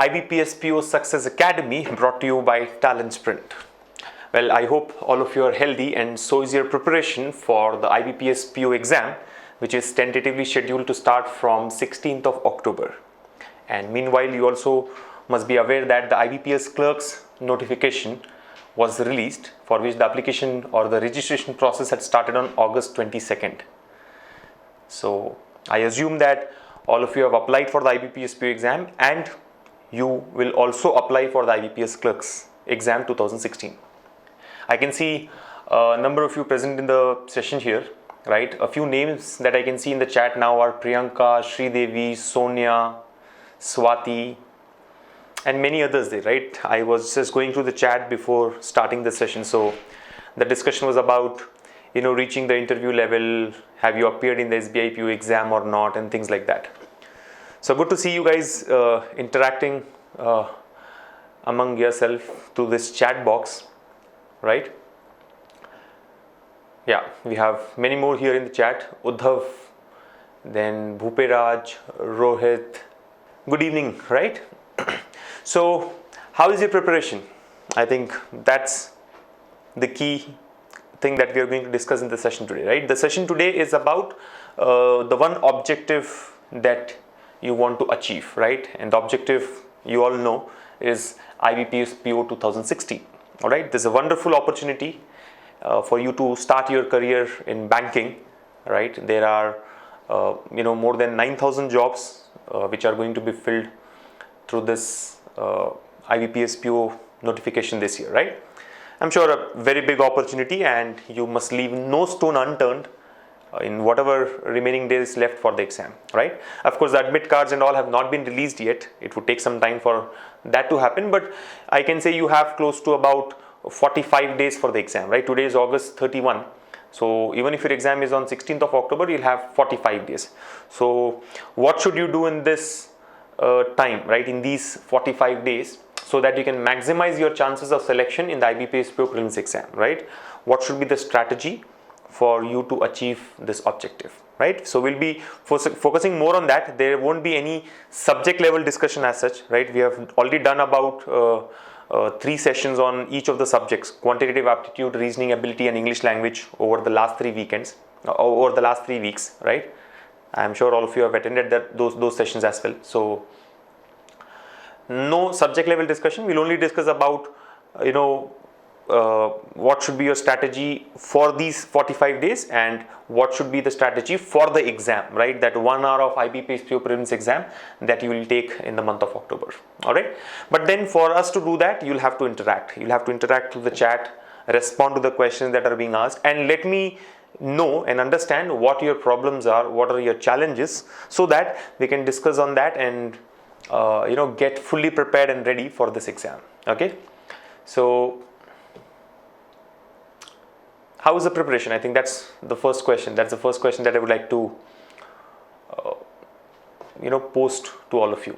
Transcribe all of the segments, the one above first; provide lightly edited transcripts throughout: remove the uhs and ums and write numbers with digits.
IBPS PO Success Academy, brought to you by TalentSprint. Well, I hope all of you are healthy, and so is your preparation for the IBPS PO exam, which is tentatively scheduled to start from 16th of October. And meanwhile, you also must be aware that the IBPS Clerks notification was released, for which the application or the registration process had started on August 22nd. So I assume that all of you have applied for the IBPS PO exam, and you will also apply for the IBPS Clerks exam 2016. I can see a number of you present in the session here, right? A few names that I can see in the chat now are Priyanka, Sridevi, Sonia, Swati, and many others there, right? I was just going through the chat before starting the session. So the discussion was about, reaching the interview level, have you appeared in the SBI PO exam or not, and things like that. So good to see you guys interacting among yourself through this chat box, right? Yeah, we have many more here in the chat. Uddhav, then Bhuperaj, Rohit. Good evening, right? So how is your preparation? I think that's the key thing that we are going to discuss in the session today, right? The session today is about the one objective that you want to achieve, right? And the objective, you all know, is IBPS PO 2016. All right, this is a wonderful opportunity for you to start your career in banking, right? There are more than 9,000 jobs which are going to be filled through this IBPS PO notification this year, right? I'm sure a very big opportunity, and you must leave no stone unturned in whatever remaining days left for the exam, right? Of course, the admit cards and all have not been released yet. It would take some time for that to happen, but I can say you have close to about 45 days for the exam, right? Today is August 31. So even if your exam is on 16th of October, you'll have 45 days. So what should you do in this time, right? In these 45 days, so that you can maximize your chances of selection in the IBPS PO prelims exam, right? What should be the strategy for you to achieve this objective, right? So we'll be focusing more on that. There won't be any subject level discussion as such, right? We have already done about 3 sessions on each of the subjects: quantitative aptitude, reasoning ability, and English language over the last 3 weeks, right? I'm sure all of you have attended those sessions as well. So no subject level discussion. We'll only discuss about what should be your strategy for these 45 days, and what should be the strategy for the exam, right? That 1 hour of IBPS PO prelims exam that you will take in the month of October. All right. But then for us to do that, you'll have to interact. You'll have to interact through the chat, respond to the questions that are being asked, and let me know and understand what your problems are, what are your challenges, so that we can discuss on that and get fully prepared and ready for this exam. Okay. So how is the preparation? I think that's the first question. That's the first question that I would like to post to all of you.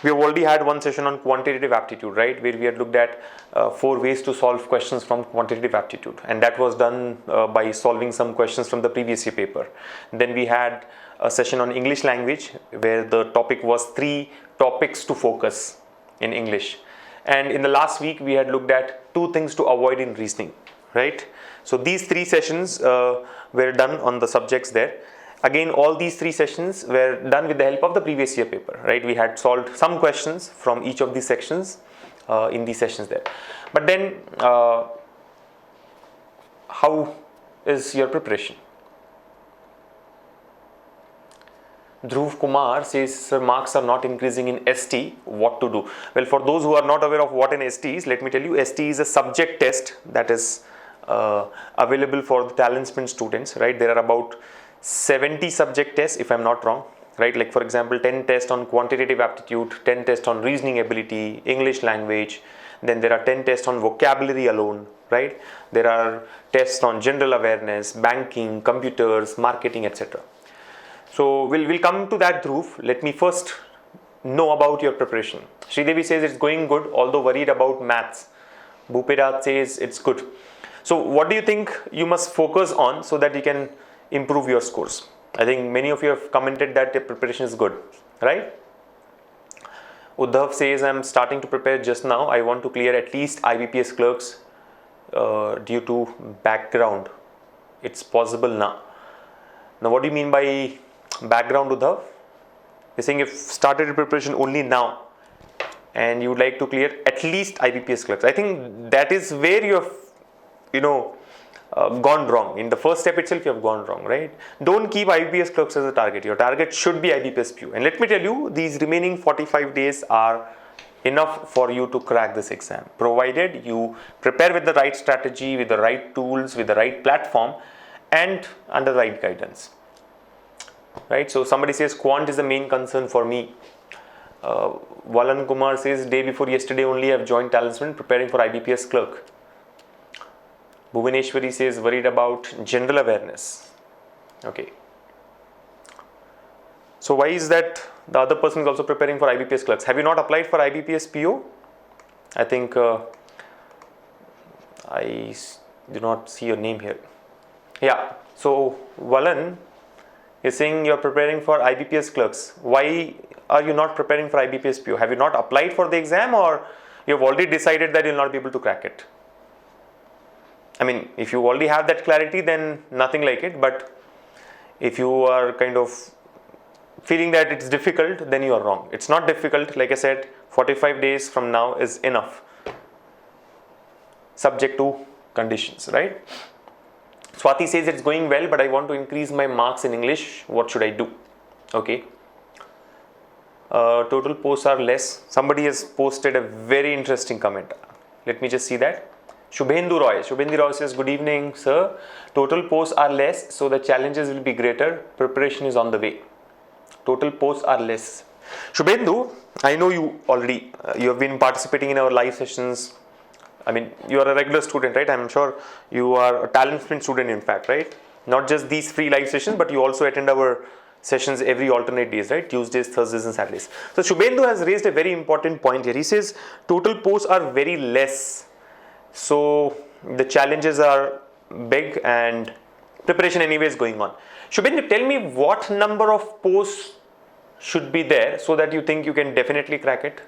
We have already had one session on quantitative aptitude, right, where we had looked at 4 ways to solve questions from quantitative aptitude, and that was done by solving some questions from the previous year paper. Then we had a session on English language, where the topic was 3 topics to focus in English. And in the last week, we had looked at 2 things to avoid in reasoning, right? So these 3 sessions were done on the subjects there. Again, all these 3 sessions were done with the help of the previous year paper, right? We had solved some questions from each of these sections in these sessions there. But then, how is your preparation? Dhruv Kumar says, sir, marks are not increasing in ST, what to do? Well, for those who are not aware of what an ST is, let me tell you, ST is a subject test that is available for the TalentSprint students, right? There are about 70 subject tests, if I'm not wrong, right? Like for example, 10 tests on quantitative aptitude, 10 tests on reasoning ability, English language, then there are 10 tests on vocabulary alone, right? There are tests on general awareness, banking, computers, marketing, etc. So we'll come to that, Dhruv. Let me first know about your preparation. Sridevi says it's going good, although worried about maths. Bhuperaj says it's good. So what do you think you must focus on so that you can improve your scores? I think many of you have commented that your preparation is good, right? Uddhav says, I'm starting to prepare just now. I want to clear at least IBPS clerks due to background. It's possible now. Now, what do you mean by background, Uddhav? You're saying you've started your preparation only now and you would like to clear at least IBPS clerks. I think that is where you have, gone wrong. In the first step itself, you have gone wrong, right? Don't keep IBPS clerks as a target. Your target should be IBPS PU. And let me tell you, these remaining 45 days are enough for you to crack this exam, provided you prepare with the right strategy, with the right tools, with the right platform, and under the right guidance, right? So somebody says quant is the main concern for me. Valan Kumar says, day before yesterday only I've joined TalentSprint preparing for IBPS clerk. Bhuvaneshwari says, worried about general awareness. Okay. So why is that the other person is also preparing for IBPS clerks? Have you not applied for IBPS PO? I think I do not see your name here. Yeah. So Valan is saying you're preparing for IBPS clerks. Why are you not preparing for IBPS PO? Have you not applied for the exam, or you have already decided that you'll not be able to crack it? I mean, if you already have that clarity, then nothing like it. But if you are kind of feeling that it's difficult, then you are wrong. It's not difficult. Like I said, 45 days from now is enough, subject to conditions, right? Swati says it's going well, but I want to increase my marks in English. What should I do? Okay. Total posts are less. Somebody has posted a very interesting comment. Let me just see that. Shubhendu Roy says, good evening, sir. Total posts are less, so the challenges will be greater. Preparation is on the way. Total posts are less. Shubhendu, I know you already, you have been participating in our live sessions. I mean, you are a regular student, right? I'm sure you are a TalentSprint student, in fact, right? Not just these free live sessions, but you also attend our sessions every alternate days, right? Tuesdays, Thursdays, and Saturdays. So Shubhendu has raised a very important point here. He says total posts are very less. So the challenges are big and preparation anyway is going on. Shubhendu, tell me what number of posts should be there so that you think you can definitely crack it?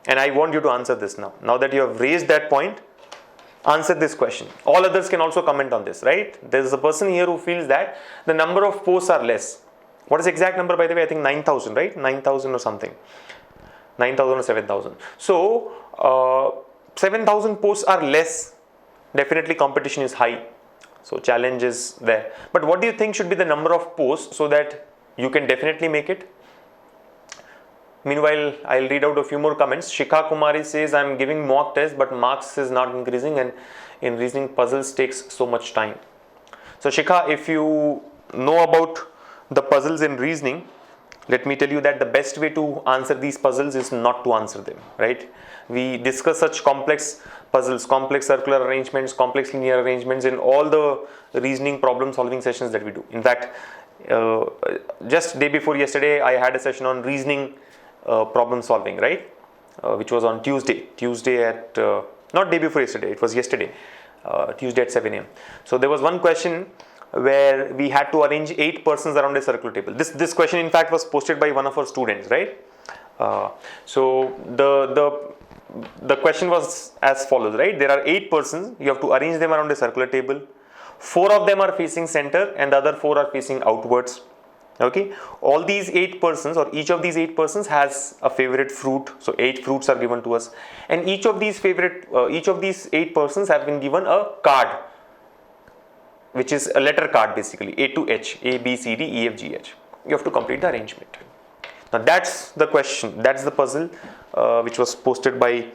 And I want you to answer this now. Now that you have raised that point, answer this question. All others can also comment on this, right? There is a person here who feels that the number of posts are less. What is the exact number, by the way? I think 9,000, right? 9,000 or something. 9,000 or 7,000. So, 7,000 posts are less. Definitely competition is high. So, challenge is there. But what do you think should be the number of posts so that you can definitely make it? Meanwhile, I'll read out a few more comments. Shikha Kumari says, I'm giving mock test, but marks is not increasing, and in reasoning puzzles takes so much time. So Shikha, if you know about the puzzles in reasoning, let me tell you that the best way to answer these puzzles is not to answer them, right? We discuss such complex puzzles, complex circular arrangements, complex linear arrangements in all the reasoning problem solving sessions that we do. In fact, just day before yesterday, I had a session on reasoning problem solving, right? Which was on Tuesday at, not day before yesterday, it was yesterday, Tuesday at 7 a.m. So there was one question where we had to arrange 8 persons around a circular table. This question in fact was posted by one of our students, right? So the question was as follows, right? There are 8 persons, you have to arrange them around a circular table. 4 of them are facing center and the other 4 are facing outwards. Okay, all these 8 persons, or each of these 8 persons has a favorite fruit. So 8 fruits are given to us, and each of these 8 persons have been given a card, which is a letter card basically, A to H, A, B, C, D, E, F, G, H. You have to complete the arrangement. Now that's the question, that's the puzzle which was posted by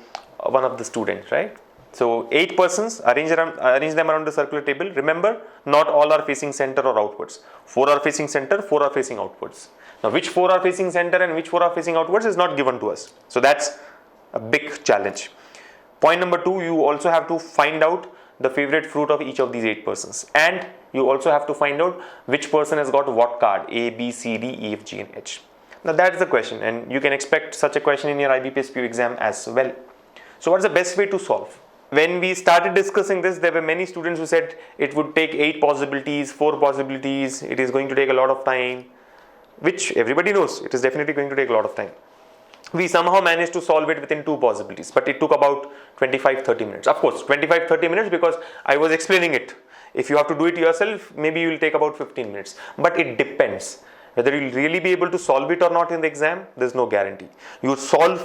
one of the students, right? So 8 persons, arrange them around the circular table. Remember, not all are facing center or outwards. 4 are facing center, 4 are facing outwards. Now which 4 are facing center and which 4 are facing outwards is not given to us. So that's a big challenge. Point number 2, you also have to find out the favorite fruit of each of these 8 persons. And you also have to find out which person has got what card, A, B, C, D, E, F, G and H. Now that's the question, and you can expect such a question in your IBPS PU exam as well. So what's the best way to solve? when we started discussing this, there were many students who said it would take 8 possibilities, 4 possibilities, it is going to take a lot of time, which everybody knows it is definitely going to take a lot of time. We somehow managed to solve it within 2 possibilities, but it took about 25-30 minutes. Of course, 25-30 minutes because I was explaining it. If you have to do it yourself, maybe you will take about 15 minutes. But it depends. Whether you will really be able to solve it or not in the exam, there is no guarantee. You solve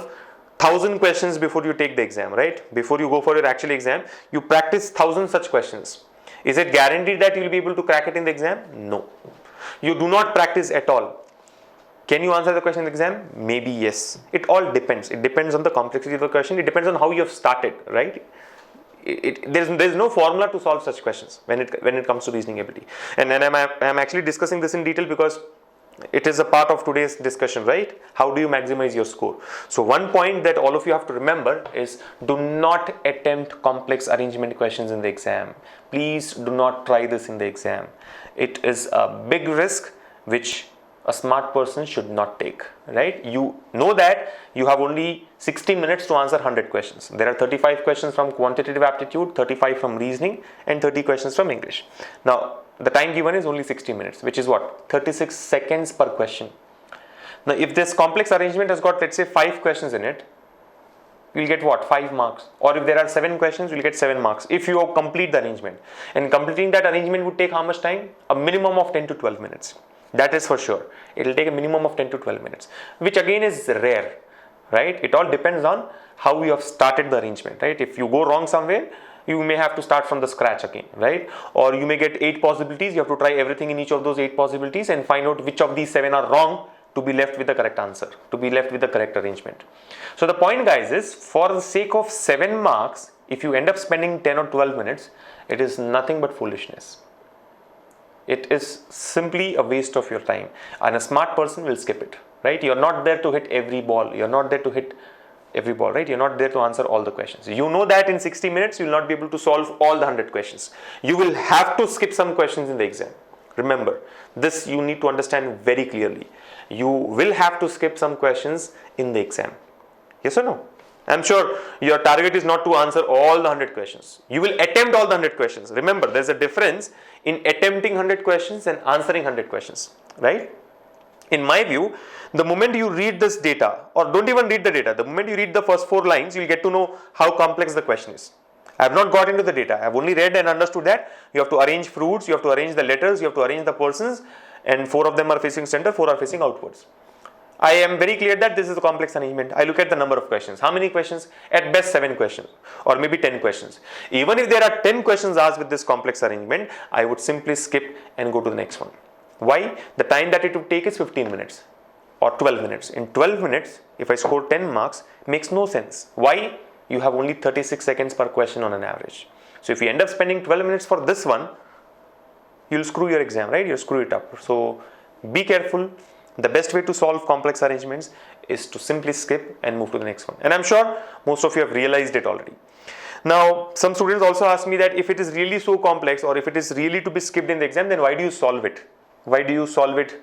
1,000 questions before you take the exam, right? Before you go for your actual exam, you practice 1,000 such questions. Is it guaranteed that you will be able to crack it in the exam? No. You do not practice at all. Can you answer the question in the exam? Maybe yes. It all depends. It depends on the complexity of the question. It depends on how you have started, right? There's no formula to solve such questions when it comes to reasoning ability. And I'm actually discussing this in detail because it is a part of today's discussion, right? How do you maximize your score? So one point that all of you have to remember is do not attempt complex arrangement questions in the exam. Please do not try this in the exam. It is a big risk which a smart person should not take, right? You know that you have only 60 minutes to answer 100 questions. There are 35 questions from quantitative aptitude, 35 from reasoning, and 30 questions from English. Now, the time given is only 60 minutes, which is what? 36 seconds per question. Now, if this complex arrangement has got, let's say, 5 questions in it, you'll get what? 5 marks. Or if there are 7 questions, you'll get 7 marks if you complete the arrangement. And completing that arrangement would take how much time? A minimum of 10 to 12 minutes. That is for sure. It will take a minimum of 10 to 12 minutes, which again is rare, right? It all depends on how you have started the arrangement, right? If you go wrong somewhere, you may have to start from the scratch again, right? Or you may get 8 possibilities. You have to try everything in each of those 8 possibilities and find out which of these 7 are wrong to be left with the correct answer, to be left with the correct arrangement. So the point, guys, is for the sake of 7 marks, if you end up spending 10 or 12 minutes, it is nothing but foolishness. It is simply a waste of your time, and a smart person will skip it, right? You're not there to hit every ball. You're not there to hit every ball, right? You're not there to answer all the questions. You know that in 60 minutes, you'll not be able to solve all the 100 questions. You will have to skip some questions in the exam. Remember, this you need to understand very clearly. You will have to skip some questions in the exam. Yes or no? I'm sure your target is not to answer all the 100 questions. You will attempt all the 100 questions. Remember, there's a difference in attempting 100 questions and answering 100 questions, right? In my view, the moment you read this data, or don't even read the data, the moment you read the first 4 lines, you'll get to know how complex the question is. I have not got into the data. I have only read and understood that you have to arrange fruits, you have to arrange the letters, you have to arrange the persons, and 4 of them are facing center, 4 are facing outwards. I am very clear that this is a complex arrangement. I look at the number of questions. How many questions? At best 7 questions or maybe 10 questions. Even if there are 10 questions asked with this complex arrangement, I would simply skip and go to the next one. Why? The time that it would take is 15 minutes or 12 minutes. In 12 minutes, if I score 10 marks, makes no sense. Why? You have only 36 seconds per question on an average. So if you end up spending 12 minutes for this one, you'll screw your exam, right? You'll screw it up. So be careful. The best way to solve complex arrangements is to simply skip and move to the next one. And I'm sure most of you have realized it already. Now, some students also ask me that if it is really so complex or if it is really to be skipped in the exam, then why do you solve it? Why do you solve it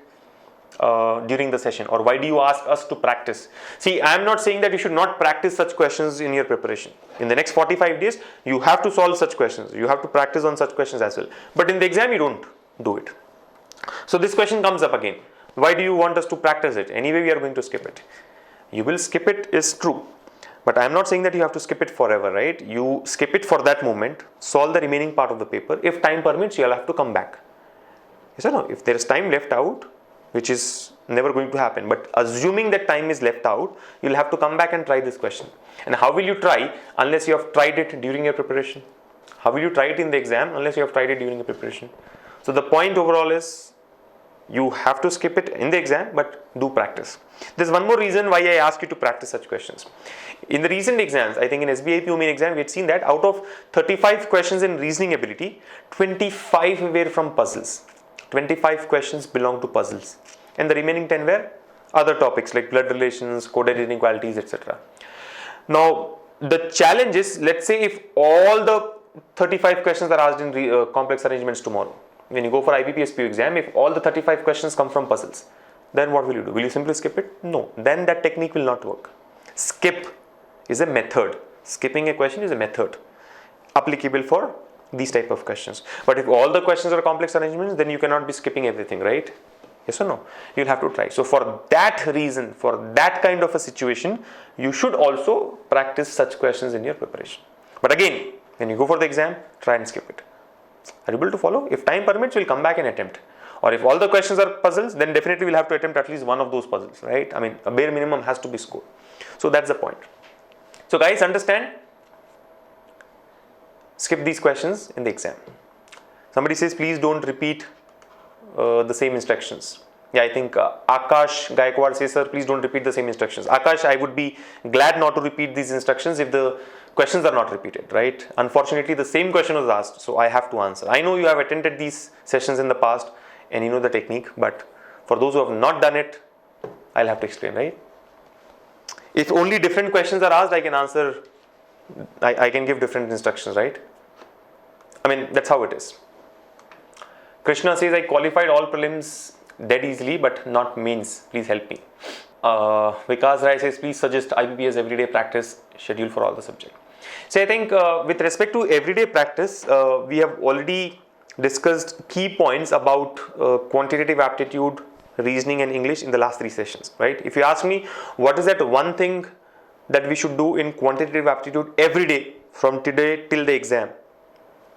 during the session, or why do you ask us to practice? See, I am not saying that you should not practice such questions in your preparation. In the next 45 days, you have to solve such questions. You have to practice on such questions as well. But in the exam, you don't do it. So this question comes up again. Why do you want us to practice it? Anyway, we are going to skip it. You will skip it is true. But I am not saying that you have to skip it forever, right? You skip it for that moment, solve the remaining part of the paper. If time permits, you'll have to come back. Yes or no? If there is time left out, which is never going to happen, but assuming that time is left out, you'll have to come back and try this question. And how will you try unless you have tried it during your preparation? How will you try it in the exam unless you have tried it during your preparation? So the point overall is, you have to skip it in the exam, but do practice. There's one more reason why I ask you to practice such questions. In the recent exams, I think in SBI PO main exam, we had seen that out of 35 questions in reasoning ability, 25 were from puzzles. 25 questions belong to puzzles. And the remaining 10 were other topics like blood relations, coded inequalities, etc. Now, the challenge is, let's say if all the 35 questions are asked in complex arrangements tomorrow, when you go for IBPS PO exam, if all the 35 questions come from puzzles, then what will you do? Will you simply skip it? No. Then that technique will not work. Skip is a method. Skipping a question is a method. applicable for these type of questions. But if all the questions are complex arrangements, then you cannot be skipping everything, right? Yes or no? You'll have to try. So for that reason, for that kind of a situation, you should also practice such questions in your preparation. But again, when you go for the exam, try and skip it. Are you able to follow? If time permits, we'll come back and attempt. Or if all the questions are puzzles, then definitely we'll have to attempt at least one of those puzzles, right? I mean, a bare minimum has to be scored. So that's the point. So guys, understand, skip these questions in the exam. Somebody says, please don't repeat the same instructions. Yeah, I think Akash Gaikwad says, sir, please don't repeat the same instructions. Akash, I would be glad not to repeat these instructions if the questions are not repeated, right? Unfortunately, the same question was asked, so I have to answer. I know you have attended these sessions in the past and you know the technique, but for those who have not done it, I'll have to explain, right? If only different questions are asked, I can answer, I can give different instructions, right? I mean, that's how it is. Krishna says, I qualified all prelims dead easily, but not mains. Please help me. Vikas Rai says, please suggest IBPS everyday practice schedule for all the subjects. So I think with respect to everyday practice, we have already discussed key points about quantitative aptitude, reasoning and English in the last 3 sessions, right? If you ask me, what is that one thing that we should do in quantitative aptitude every day from today till the exam?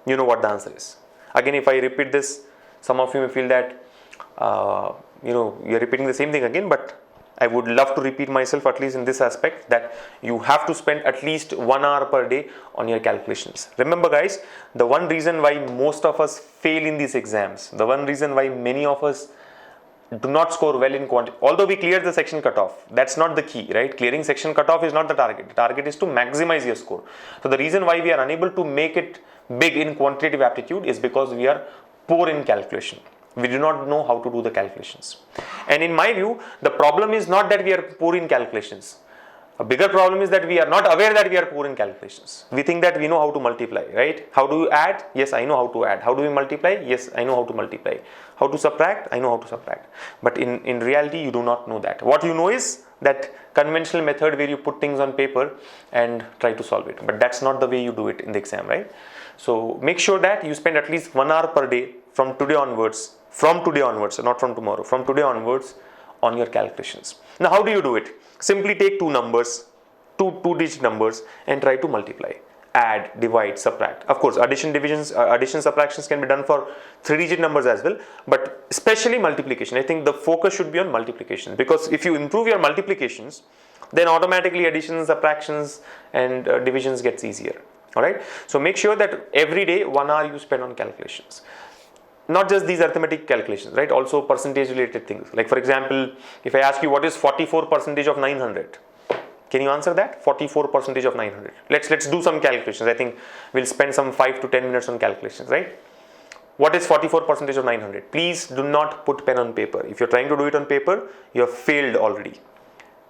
You know what the answer is. Again, if I repeat this, some of you may feel that, you're repeating the same thing again, but I would love to repeat myself at least in this aspect, that you have to spend at least 1 hour per day on your calculations. Remember guys, the one reason why most of us fail in these exams, the one reason why many of us do not score well in quantity, although we clear the section cutoff, that's not the key, right? Clearing section cutoff is not the target. The target is to maximize your score. So the reason why we are unable to make it big in quantitative aptitude is because we are poor in calculation. We do not know how to do the calculations. And in my view, the problem is not that we are poor in calculations. A bigger problem is that we are not aware that we are poor in calculations. We think that we know how to multiply, right? How do you add? Yes, I know how to add. How do we multiply? Yes, I know how to multiply. How to subtract? I know how to subtract. But in reality, you do not know that. What you know is that conventional method where you put things on paper and try to solve it. But that's not the way you do it in the exam, right? So make sure that you spend at least 1 hour per day from today onwards, not from tomorrow, from today onwards on your calculations. Now, how do you do it? Simply take two numbers, two-digit numbers and try to multiply, add, divide, subtract. Of course, addition, subtractions can be done for 3-digit numbers as well, but especially multiplication. I think the focus should be on multiplication, because if you improve your multiplications, then automatically additions, subtractions and divisions gets easier. Alright, so make sure that every day 1 hour you spend on calculations. Not just these arithmetic calculations, right? Also percentage related things. Like for example, if I ask you what is 44% of 900, can you answer that? 44% of 900. Let's do some calculations. I think we'll spend some 5 to 10 minutes on calculations, right? What is 44% of 900? Please do not put pen on paper. If you're trying to do it on paper, you have failed already.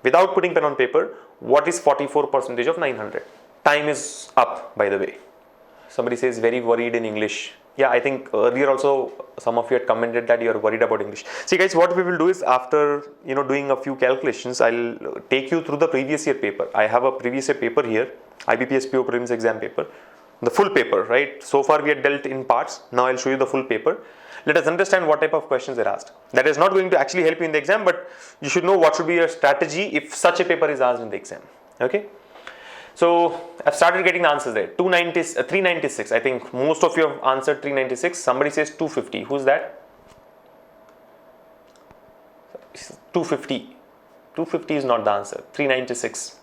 Without putting pen on paper, what is 44% of 900? Time is up, by the way. Somebody says very worried in English. Yeah, I think earlier also some of you had commented that you are worried about English. See guys, what we will do is after doing a few calculations, I'll take you through the previous year paper. I have a previous year paper here, IBPS PO Prelims exam paper, the full paper, right? So far we had dealt in parts. Now I'll show you the full paper. Let us understand what type of questions are asked. That is not going to actually help you in the exam, but you should know what should be your strategy if such a paper is asked in the exam. Okay. So I've started getting the answers there. 396. I think most of you have answered 396. Somebody says 250. Who's that? 250. 250 is not the answer. 396.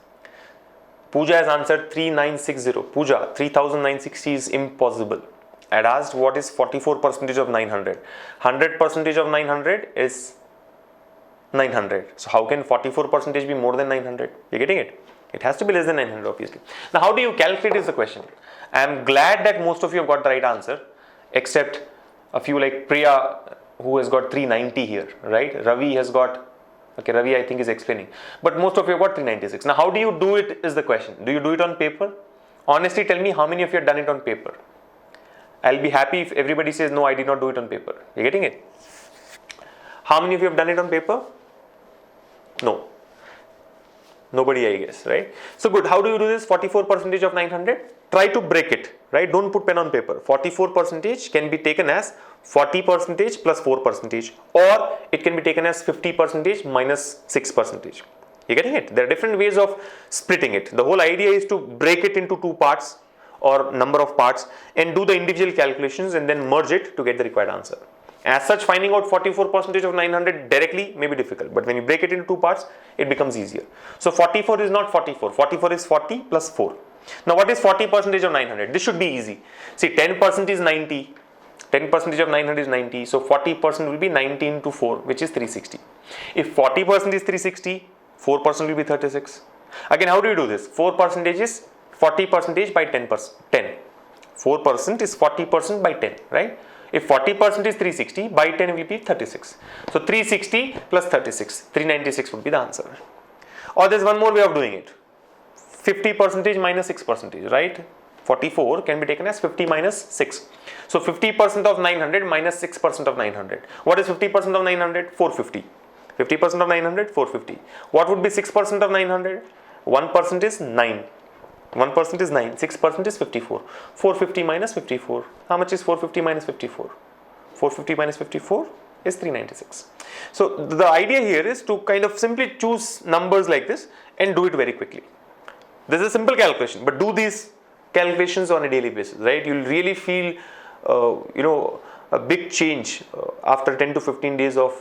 Pooja has answered 3960. Pooja, 3960 is impossible. I had asked what is 44% of 900. 100% of 900 is 900. So how can 44% be more than 900? You're getting it? It has to be less than 900 obviously. Now how do you calculate is the question. I am glad that most of you have got the right answer, except a few like Priya who has got 390 here, right? Ravi has got, okay, Ravi I think is explaining. But most of you have got 396. Now how do you do it is the question. Do you do it on paper? Honestly tell me how many of you have done it on paper. I'll be happy if everybody says no, I did not do it on paper. You're getting it? How many of you have done it on paper? No. Nobody, I guess, right? So good. How do you do this? 44% of 900. Try to break it, right? Don't put pen on paper. 44% can be taken as 40% plus 4%, or it can be taken as 50% minus 6%. You're getting it? There are different ways of splitting it. The whole idea is to break it into two parts or number of parts and do the individual calculations and then merge it to get the required answer. As such, finding out 44% of 900 directly may be difficult, but when you break it into two parts, it becomes easier. So 44 is not 44. 44 is 40 plus 4. Now what is 40% of 900? This should be easy. See, 10% is 90. 10% of 900 is 90. So 40% will be 90 into 4, which is 360. If 40% is 360, 4% will be 36. Again, how do you do this? 4% is 40% by 10%. 10. 4% is 40% by 10, right? If 40% is 360, by 10 will be 36. So 360 plus 36, 396 would be the answer. Or there's one more way of doing it. 50% minus 6%, right? 44 can be taken as 50 minus 6. So 50% of 900 minus 6% of 900. What is 50% of 900? 450. 50% of 900, 450. What would be 6% of 900? 1% is 9. 1% is 9, 6% is 54. 450 minus 54. How much is 450 minus 54? 450 minus 54 is 396. So the idea here is to kind of simply choose numbers like this and do it very quickly. This is a simple calculation, but do these calculations on a daily basis, right? You'll really feel, a big change after 10 to 15 days of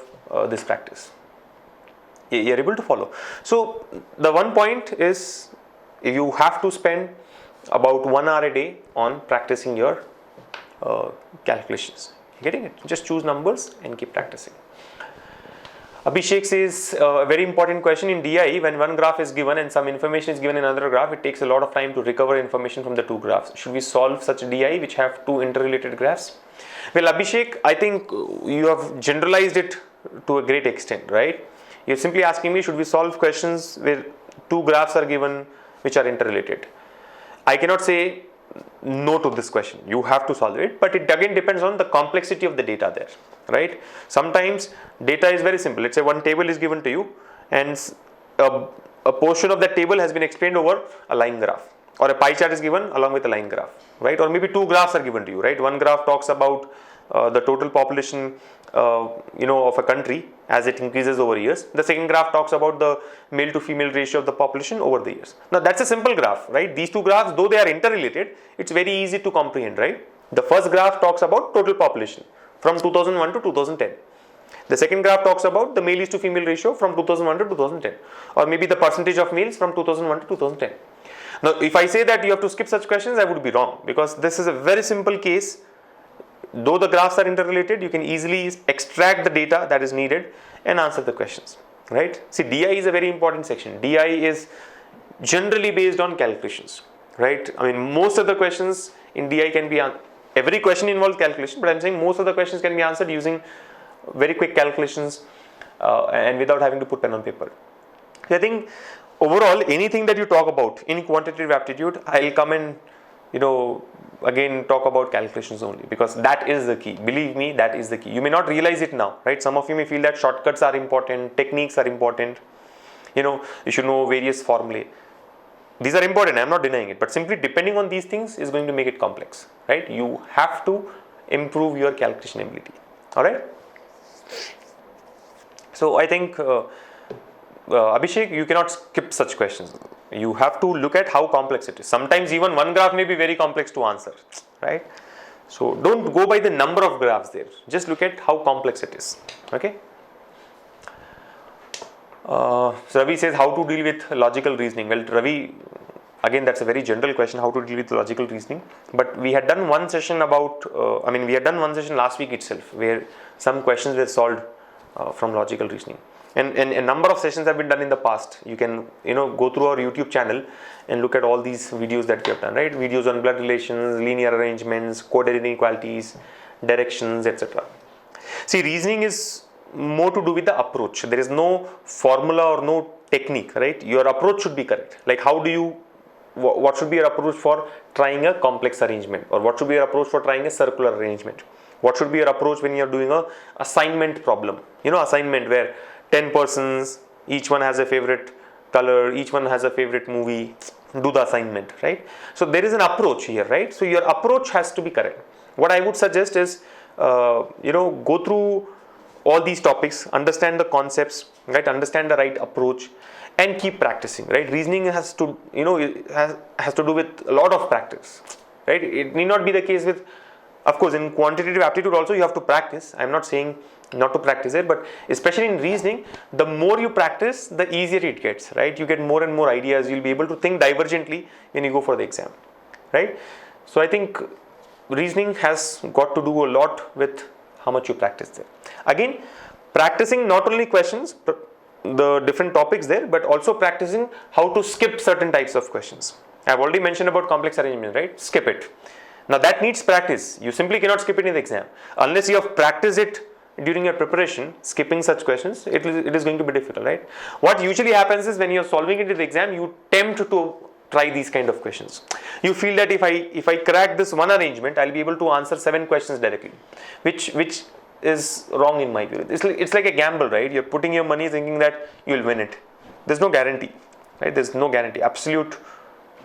this practice. You're able to follow. So the one point is, you have to spend about 1 hour a day on practicing your calculations. Getting it? Just choose numbers and keep practicing. Abhishek says a very important question in DI: when one graph is given and some information is given in another graph, it takes a lot of time to recover information from the two graphs. Should we solve such a DI which have two interrelated graphs? Well, Abhishek, I think you have generalized it to a great extent, right? You're simply asking me, should we solve questions where two graphs are given which are interrelated? I cannot say no to this question. You have to solve it, but it again depends on the complexity of the data there, right? Sometimes data is very simple. Let's say one table is given to you and a portion of that table has been explained over a line graph, or a pie chart is given along with a line graph, right? Or maybe two graphs are given to you, right? One graph talks about the total population of a country as it increases over years. The second graph talks about the male to female ratio of the population over the years. Now that's a simple graph, right? These two graphs, though they are interrelated, it's very easy to comprehend, right? The first graph talks about total population from 2001 to 2010. The second graph talks about the male is to female ratio from 2001 to 2010, or maybe the percentage of males from 2001 to 2010. Now if I say that you have to skip such questions, I would be wrong, because this is a very simple case. Though the graphs are interrelated, you can easily extract the data that is needed and answer the questions, right? See, DI is a very important section. DI is generally based on calculations, right? I mean, most of the questions in DI can be, every question involves calculation, but I'm saying most of the questions can be answered using very quick calculations and without having to put pen on paper. So I think overall, anything that you talk about in quantitative aptitude, I'll come and again talk about calculations only, because that is the key. Believe me, that is the key. You may not realize it now, right? Some of you may feel that shortcuts are important, techniques are important, you should know various formulae. These are important, I'm not denying it, but simply depending on these things is going to make it complex, right? You have to improve your calculation ability, alright? So I think Abhishek, you cannot skip such questions. You have to look at how complex it is. Sometimes even one graph may be very complex to answer, right? So don't go by the number of graphs there. Just look at how complex it is, okay? So Ravi says, how to deal with logical reasoning? Well, Ravi, again, that's a very general question, how to deal with logical reasoning. But we had done one session about, we had done one session last week itself where some questions were solved from logical reasoning. And a number of sessions have been done in the past. You can, go through our YouTube channel and look at all these videos that we have done, right? Videos on blood relations, linear arrangements, coded inequalities, directions, etc. See, reasoning is more to do with the approach. There is no formula or no technique, right? Your approach should be correct. Like what should be your approach for trying a complex arrangement? Or what should be your approach for trying a circular arrangement? What should be your approach when you are doing a assignment problem? Assignment where 10 persons, each one has a favorite color, each one has a favorite movie, do the assignment, right? So there is an approach here, right? So your approach has to be correct. What I would suggest is, go through all these topics, understand the concepts, right? Understand the right approach, and keep practicing, right? Reasoning has to, has to do with a lot of practice, right? It need not be the case with, of course, in quantitative aptitude also you have to practice. I'm not saying not to practice it, but especially in reasoning, the more you practice, the easier it gets, right? You get more and more ideas. You'll be able to think divergently when you go for the exam, right? So I think reasoning has got to do a lot with how much you practice there. Again, practicing not only questions, the different topics there, but also practicing how to skip certain types of questions. I've already mentioned about complex arrangement, right? Skip it. Now that needs practice. You simply cannot skip it in the exam. Unless you have practiced it during your preparation, skipping such questions, it is going to be difficult, right? What usually happens is when you're solving it in the exam, you tempt to try these kind of questions. You feel that if I crack this one arrangement, I'll be able to answer 7 questions directly, which is wrong in my view. It's like a gamble, right? You're putting your money thinking that you'll win it. There's no guarantee, right? There's no guarantee, absolute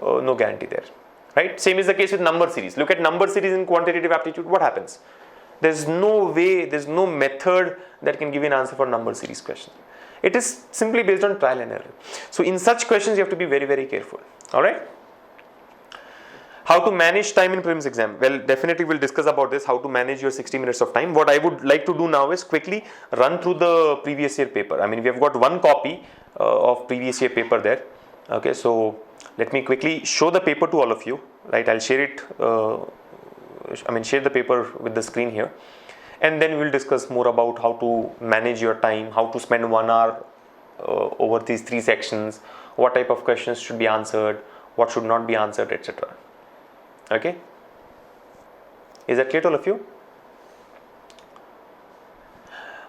no guarantee there, right? Same is the case with number series. Look at number series in quantitative aptitude. What happens? There's no way, there's no method that can give you an answer for number series question. It is simply based on trial and error. So in such questions, you have to be very, very careful. All right. How to manage time in prelims exam? Well, definitely we'll discuss about this, how to manage your 60 minutes of time. What I would like to do now is quickly run through the previous year paper. I mean, we have got one copy of previous year paper there. Okay, so let me quickly show the paper to all of you, right? I'll share it, share the paper with the screen here. And then we'll discuss more about how to manage your time, how to spend 1 hour over these 3 sections, what type of questions should be answered, what should not be answered, etc. Okay, is that clear to all of you?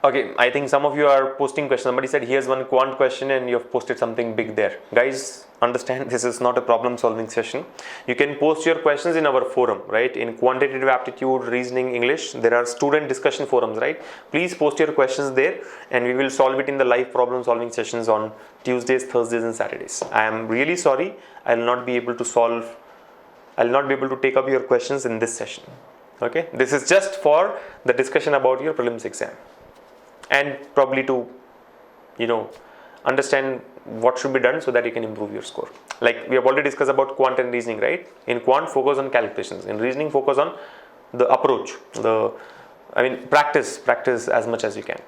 Okay, I think some of you are posting questions. Somebody said here's one quant question and you have posted something big there. Guys, understand this is not a problem solving session. You can post your questions in our forum, right? In quantitative aptitude, reasoning, English, there are student discussion forums, right? Please post your questions there and we will solve it in the live problem solving sessions on Tuesdays, Thursdays and Saturdays. I am really sorry, I will not be able to take up your questions in this session. Okay, this is just for the discussion about your prelims exam and probably to understand what should be done so that you can improve your score. Like we have already discussed about quant and reasoning, right? In quant, focus on calculations. In reasoning, focus on the approach, practice as much as you can,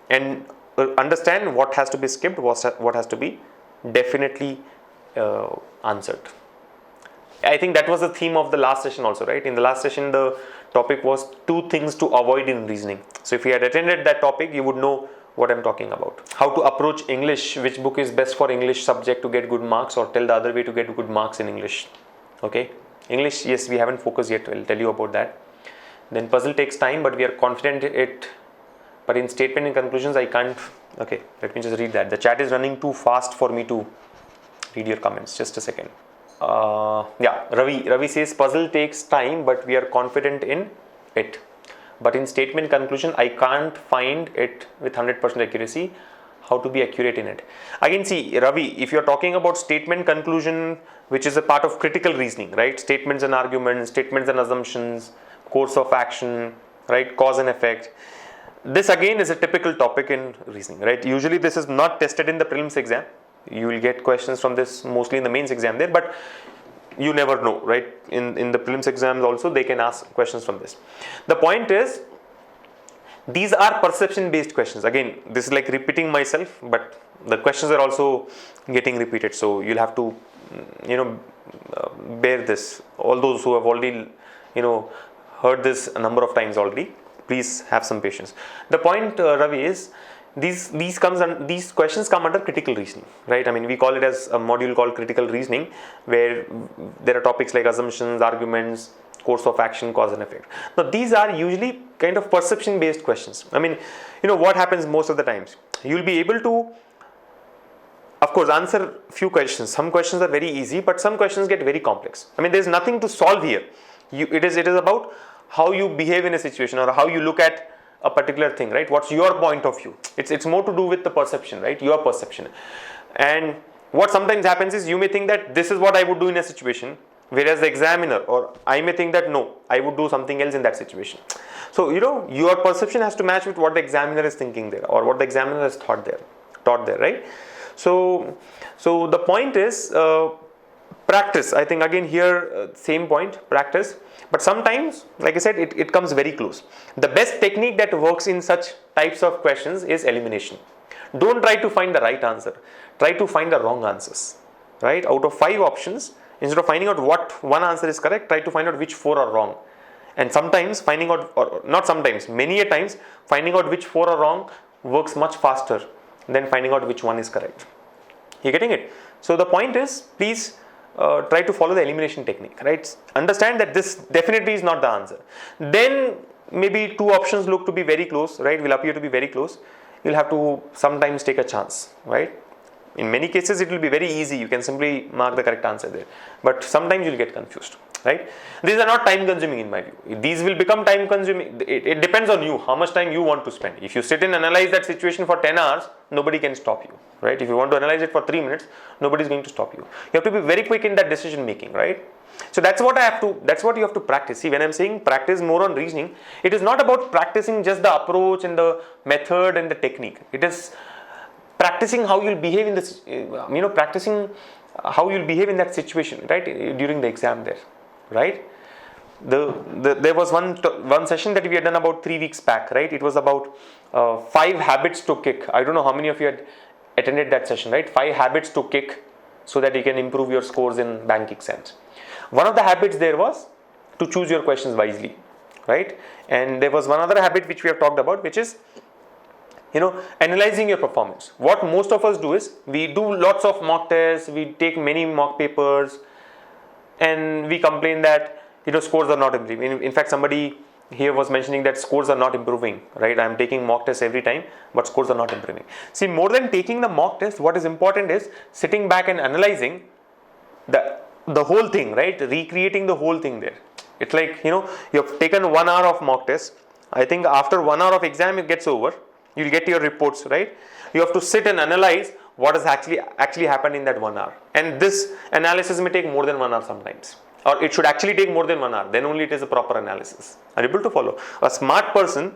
and understand what has to be skipped, what has to be definitely answered. I think that was the theme of the last session also, right? In the last session, the topic was 2 things to avoid in reasoning. So if you had attended that topic, you would know what I'm talking about. How to approach English, which book is best for English subject to get good marks, or tell the other way to get good marks in English. Okay, English, yes, we haven't focused yet. I'll tell you about that. Then puzzle takes time, but we are confident it. But in statement and conclusions, I can't. Okay, let me just read that. The chat is running too fast for me to read your comments. Just a second. Ravi says puzzle takes time, but we are confident in it. But in statement conclusion, I can't find it with 100% accuracy. How to be accurate in it? Again, see, Ravi, if you're talking about statement conclusion, which is a part of critical reasoning, right? Statements and arguments, statements and assumptions, course of action, right? Cause and effect. This again is a typical topic in reasoning, right? Usually this is not tested in the prelims exam. You will get questions from this mostly in the mains exam there, but you never know, right? In the prelims exams also, they can ask questions from this. The point is, these are perception based questions. Again, this is like repeating myself, but the questions are also getting repeated. So you'll have to, bear this. All those who have already, heard this a number of times already, please have some patience. The point, Ravi, is these questions come under critical reasoning, right? I mean, we call it as a module called critical reasoning, where there are topics like assumptions, arguments, course of action, cause and effect. Now, these are usually kind of perception based questions. I mean, what happens most of the times? You'll be able to, of course, answer few questions. Some questions are very easy, but some questions get very complex. I mean, there's nothing to solve here. It is about how you behave in a situation or how you look at a particular thing, right? What's your point of view? It's more to do with the perception, right? Your perception. And what sometimes happens is you may think that this is what I would do in a situation, whereas the examiner or I may think that no, I would do something else in that situation. So your perception has to match with what the examiner is thinking there, or what the examiner has taught there, right? So the point is practice. I think again here same point, practice. But sometimes, like I said, it comes very close. The best technique that works in such types of questions is elimination. Don't try to find the right answer. Try to find the wrong answers, right? Out of 5 options, instead of finding out what one answer is correct, try to find out which 4 are wrong. And sometimes finding out, or not sometimes, many a times, finding out which 4 are wrong works much faster than finding out which one is correct. You're getting it? So the point is, please try to follow the elimination technique, right? Understand that this definitely is not the answer. Then maybe 2 options look to be very close, right? Will appear to be very close. You'll have to sometimes take a chance, right? In many cases, it will be very easy. You can simply mark the correct answer there. But sometimes you'll get confused, right? These are not time consuming in my view. These will become time consuming. It depends on you, how much time you want to spend. If you sit and analyze that situation for 10 hours, nobody can stop you, right? If you want to analyze it for 3 minutes, nobody is going to stop you. You have to be very quick in that decision making, right? So that's what you have to practice. See, when I'm saying practice more on reasoning, it is not about practicing just the approach and the method and the technique. It is practicing how you'll behave in this, practicing how you'll behave in that situation, right? During the exam there, right? There was one session that we had done about 3 weeks back, right? It was about 5 habits to kick. I don't know how many of you had attended that session, right? 5 habits to kick so that you can improve your scores in bank exams. One of the habits there was to choose your questions wisely, right? And there was one other habit which we have talked about, which is analyzing your performance. What most of us do is we do lots of mock tests, we take many mock papers, and we complain that scores are not improving. In fact, somebody here was mentioning that scores are not improving, right? I'm taking mock tests every time, but scores are not improving. See, more than taking the mock test, what is important is sitting back and analyzing the whole thing, right? Recreating the whole thing there. It's like, you have taken 1 hour of mock test. I think after 1 hour of exam, it gets over. You'll get your reports, right? You have to sit and analyze what has actually happened in that 1 hour. And this analysis may take more than 1 hour sometimes. Or it should actually take more than 1 hour. Then only it is a proper analysis. Are you able to follow? A smart person,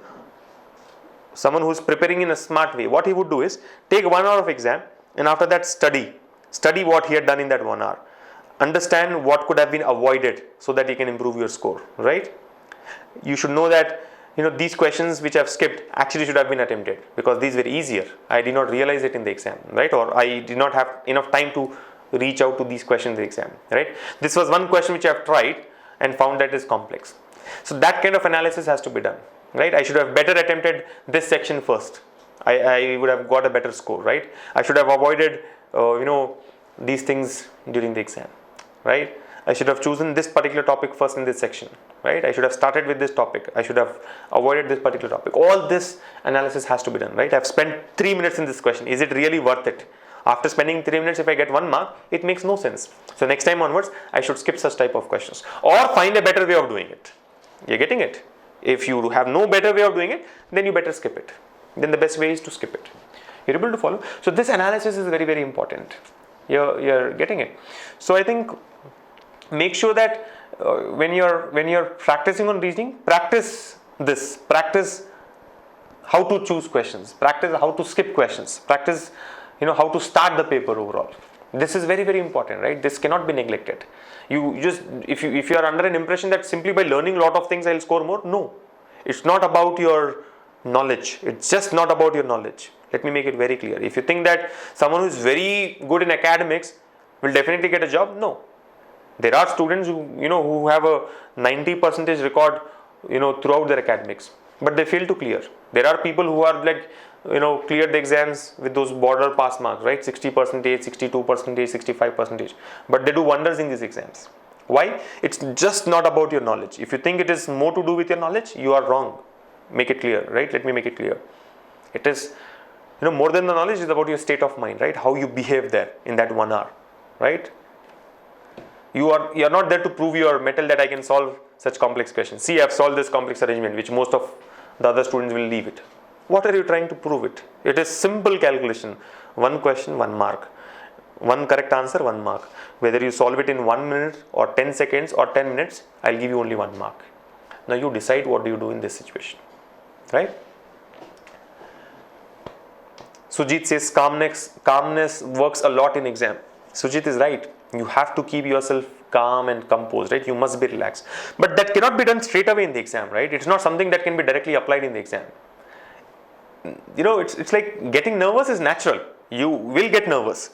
someone who is preparing in a smart way, what he would do is take 1 hour of exam, and after that study what he had done in that 1 hour. Understand what could have been avoided so that you can improve your score, right? You should know that these questions which I've skipped actually should have been attempted because these were easier. I did not realize it in the exam, right? Or I did not have enough time to reach out to these questions in the exam, right? This was one question which I've tried and found that is complex. So that kind of analysis has to be done, right? I should have better attempted this section first. I would have got a better score, right? I should have avoided, these things during the exam, right? I should have chosen this particular topic first in this section, right? I should have started with this topic. I should have avoided this particular topic. All this analysis has to be done, right? I've spent 3 minutes in this question. Is it really worth it? After spending 3 minutes, if I get 1 mark, it makes no sense. So next time onwards, I should skip such type of questions or find a better way of doing it. You're getting it? If you have no better way of doing it, then you better skip it. Then the best way is to skip it. You're able to follow? So this analysis is very, very important. You're getting it. So I think make sure that when you're practicing on reasoning, practice how to choose questions, practice how to skip questions, practice how to start the paper overall. This is very, very important, right? This cannot be neglected. You just if you are under an impression that simply by learning a lot of things I'll score more, no. It's not about your knowledge. It's just not about your knowledge. Let me make it very clear. If you think that someone who is very good in academics will definitely get a job, no. There are students who have a 90% record throughout their academics, but they fail to clear. There are people who are cleared the exams with those border pass marks, right? 60%, 62%, 65%, but they do wonders in these exams. Why? It's just not about your knowledge. If you think it is more to do with your knowledge, you are wrong. Make it clear, right? Let me make it clear. It is more than the knowledge, is about your state of mind, right? How you behave there in that 1 hour, right? You are not there to prove your mettle that I can solve such complex questions. See, I've solved this complex arrangement, which most of the other students will leave it. What are you trying to prove it? It is simple calculation. 1 question, 1 mark. one correct answer, 1 mark. Whether you solve it in 1 minute or 10 seconds or 10 minutes, I'll give you only 1 mark. Now you decide what do you do in this situation, right? Sujit says calmness works a lot in exam. Sujit is right. You have to keep yourself calm and composed, right? You must be relaxed. But that cannot be done straight away in the exam, right? It's not something that can be directly applied in the exam. It's like getting nervous is natural. You will get nervous.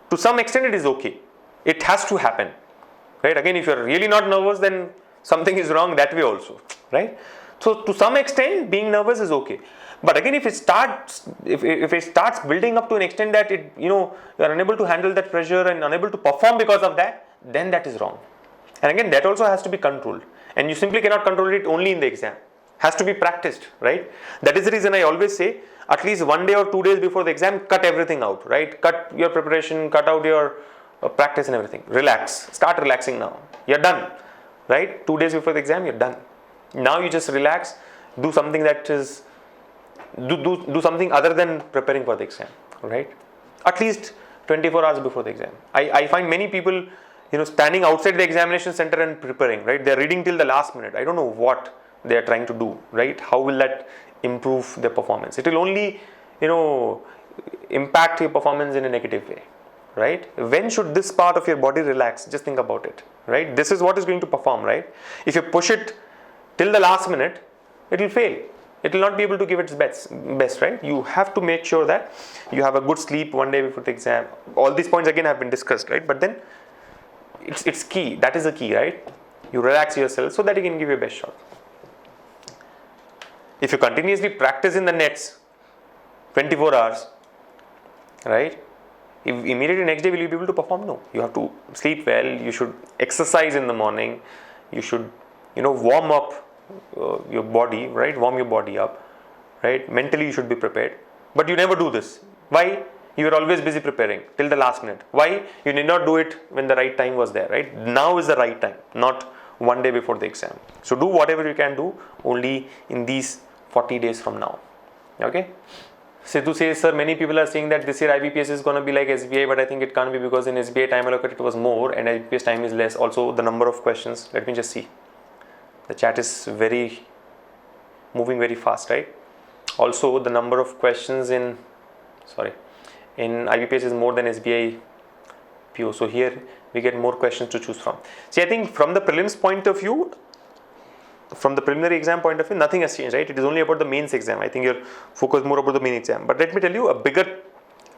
To some extent, it is okay. It has to happen, right? Again, if you're really not nervous, then something is wrong that way also, right? So to some extent, being nervous is okay. But again, if it starts building up to an extent that you are unable to handle that pressure and unable to perform because of that, then that is wrong. And again, that also has to be controlled. And you simply cannot control it only in the exam. Has to be practiced, right? That is the reason I always say, at least 1 day or 2 days before the exam, cut everything out, right? Cut your preparation, cut out your practice and everything. Relax. Start relaxing now. You're done, right? 2 days before the exam, you're done. Now you just relax. Do something that is do something other than preparing for the exam, right? At least 24 hours before the exam. I find many people, standing outside the examination center and preparing, right? They're reading till the last minute. I don't know what they are trying to do, right? How will that improve their performance? It will only, impact your performance in a negative way, right? When should this part of your body relax? Just think about it, right? This is what is going to perform, right? If you push it till the last minute, it will fail. It will not be able to give its best, right? You have to make sure that you have a good sleep 1 day before the exam. All these points again have been discussed, right? But then it's key. That is the key, right? You relax yourself so that you can give your best shot. If you continuously practice in the nets 24 hours, right? Immediately next day will you be able to perform? No. You have to sleep well. You should exercise in the morning. You should, warm up your body, right? Warm your body up, right? Mentally you should be prepared. But you never do this. Why? You are always busy preparing till the last minute. Why? You did not do it when the right time was there, right? Now is the right time, not 1 day before the exam. So do whatever you can do only in these 40 days from now. Okay? Sidhu says, sir, many people are saying that this year IBPS is going to be like SBI, but I think it can't be because in SBI time allocated was more and IBPS time is less. Also the number of questions, let me just see. The chat is moving very fast, right? Also the number of questions in IBPS is more than SBI PO. So here we get more questions to choose from. See, I think from the prelims point of view, from the preliminary exam point of view, nothing has changed, right? It is only about the mains exam. I think you're focused more about the main exam. But let me tell you, a bigger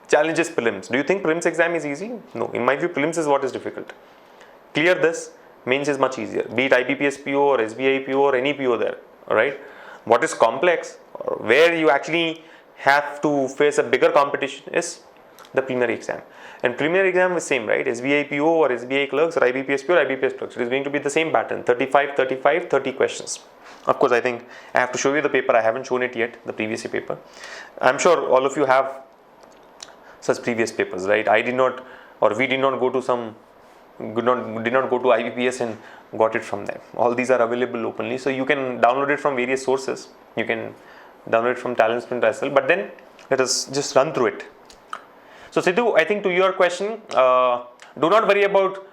challenge is prelims. Do you think prelims exam is easy? No. In my view, prelims is what is difficult. Clear this. Mains is much easier. Be it IBPS PO or SBI PO or any PO there. Alright. What is complex, or where you actually have to face a bigger competition, is the preliminary exam. And preliminary exam is same, right? SBI PO or SBI Clerks or IBPS PO or IBPS Clerks. It is going to be the same pattern. 35, 35, 30 questions. Of course, I think I have to show you the paper. I haven't shown it yet, the previous year paper. I'm sure all of you have such previous papers, right? I did not, or we did not go to did not go to IBPS and got it from them. All these are available openly. So you can download it from various sources. You can download it from TalentSprint as well. But then let us just run through it. So Sidhu, I think to your question, do not worry about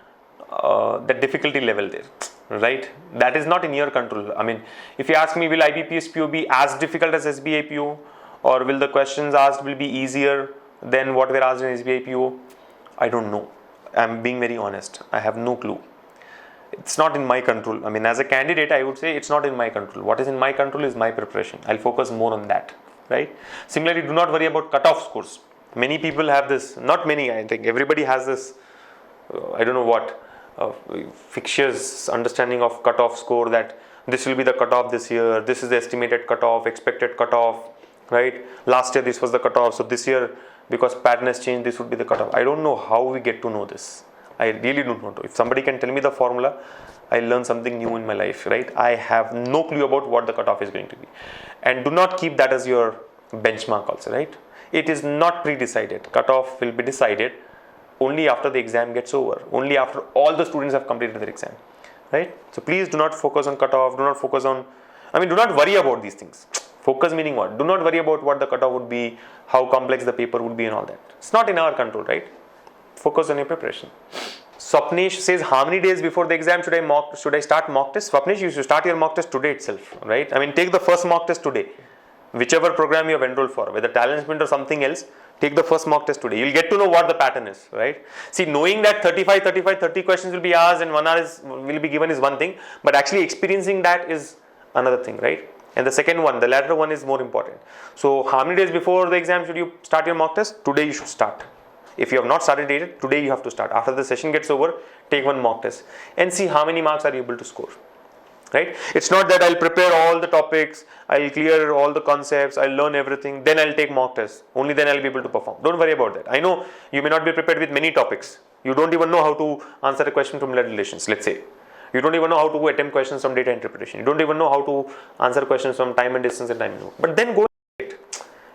the difficulty level there, right? That is not in your control. I mean, if you ask me, will IBPS PO be as difficult as SBI PO, or will the questions asked will be easier than what were asked in SBI PO? I don't know. I'm being very honest. I have no clue. It's not in my control. I mean, as a candidate, I would say it's not in my control. What is in my control is my preparation. I'll focus more on that, right? Similarly, do not worry about cutoff scores. Many people have this, not many, I think everybody has this, I don't know what, fictitious understanding of cutoff score, that this will be the cutoff this year, this is the estimated cutoff, expected cutoff, right? Last year this was the cutoff, so this year because pattern has changed, this would be the cutoff. I don't know how we get to know this. I really don't know. If somebody can tell me the formula, I learn something new in my life, right? I have no clue about what the cutoff is going to be. And do not keep that as your benchmark also, right? It is not pre-decided. Cutoff will be decided only after the exam gets over, only after all the students have completed their exam, right? So please do not focus on cutoff, do not focus on, do not worry about these things. Focus meaning what? Do not worry about what the cutoff would be, how complex the paper would be and all that. It's not in our control, right? focus on your preparation. Swapnesh says, how many days before the exam should I start mock test? Swapnesh, you should start your mock test today itself, right? I mean, take the first mock test today. Whichever program you have enrolled for, whether TalentSprint or something else, take the first mock test today. You'll get to know what the pattern is, right? See, knowing that 30 questions will be asked and 1 hour will be given is one thing, but actually experiencing that is another thing, right? And the second one, the latter one, is more important. So, how many days before the exam should you start your mock test? Today you should start. If you have not started it, today you have to start. After the session gets over, take one mock test and see how many marks are you able to score. Right? It's not that I'll prepare all the topics, I'll clear all the concepts, I'll learn everything, then I'll take mock tests. Only then I'll be able to perform. Don't worry about that. I know you may not be prepared with many topics. You don't even know how to answer a question from blood relations, let's say. You don't even know how to attempt questions from data interpretation. You don't even know how to answer questions from time and distance and time and move. But then go it.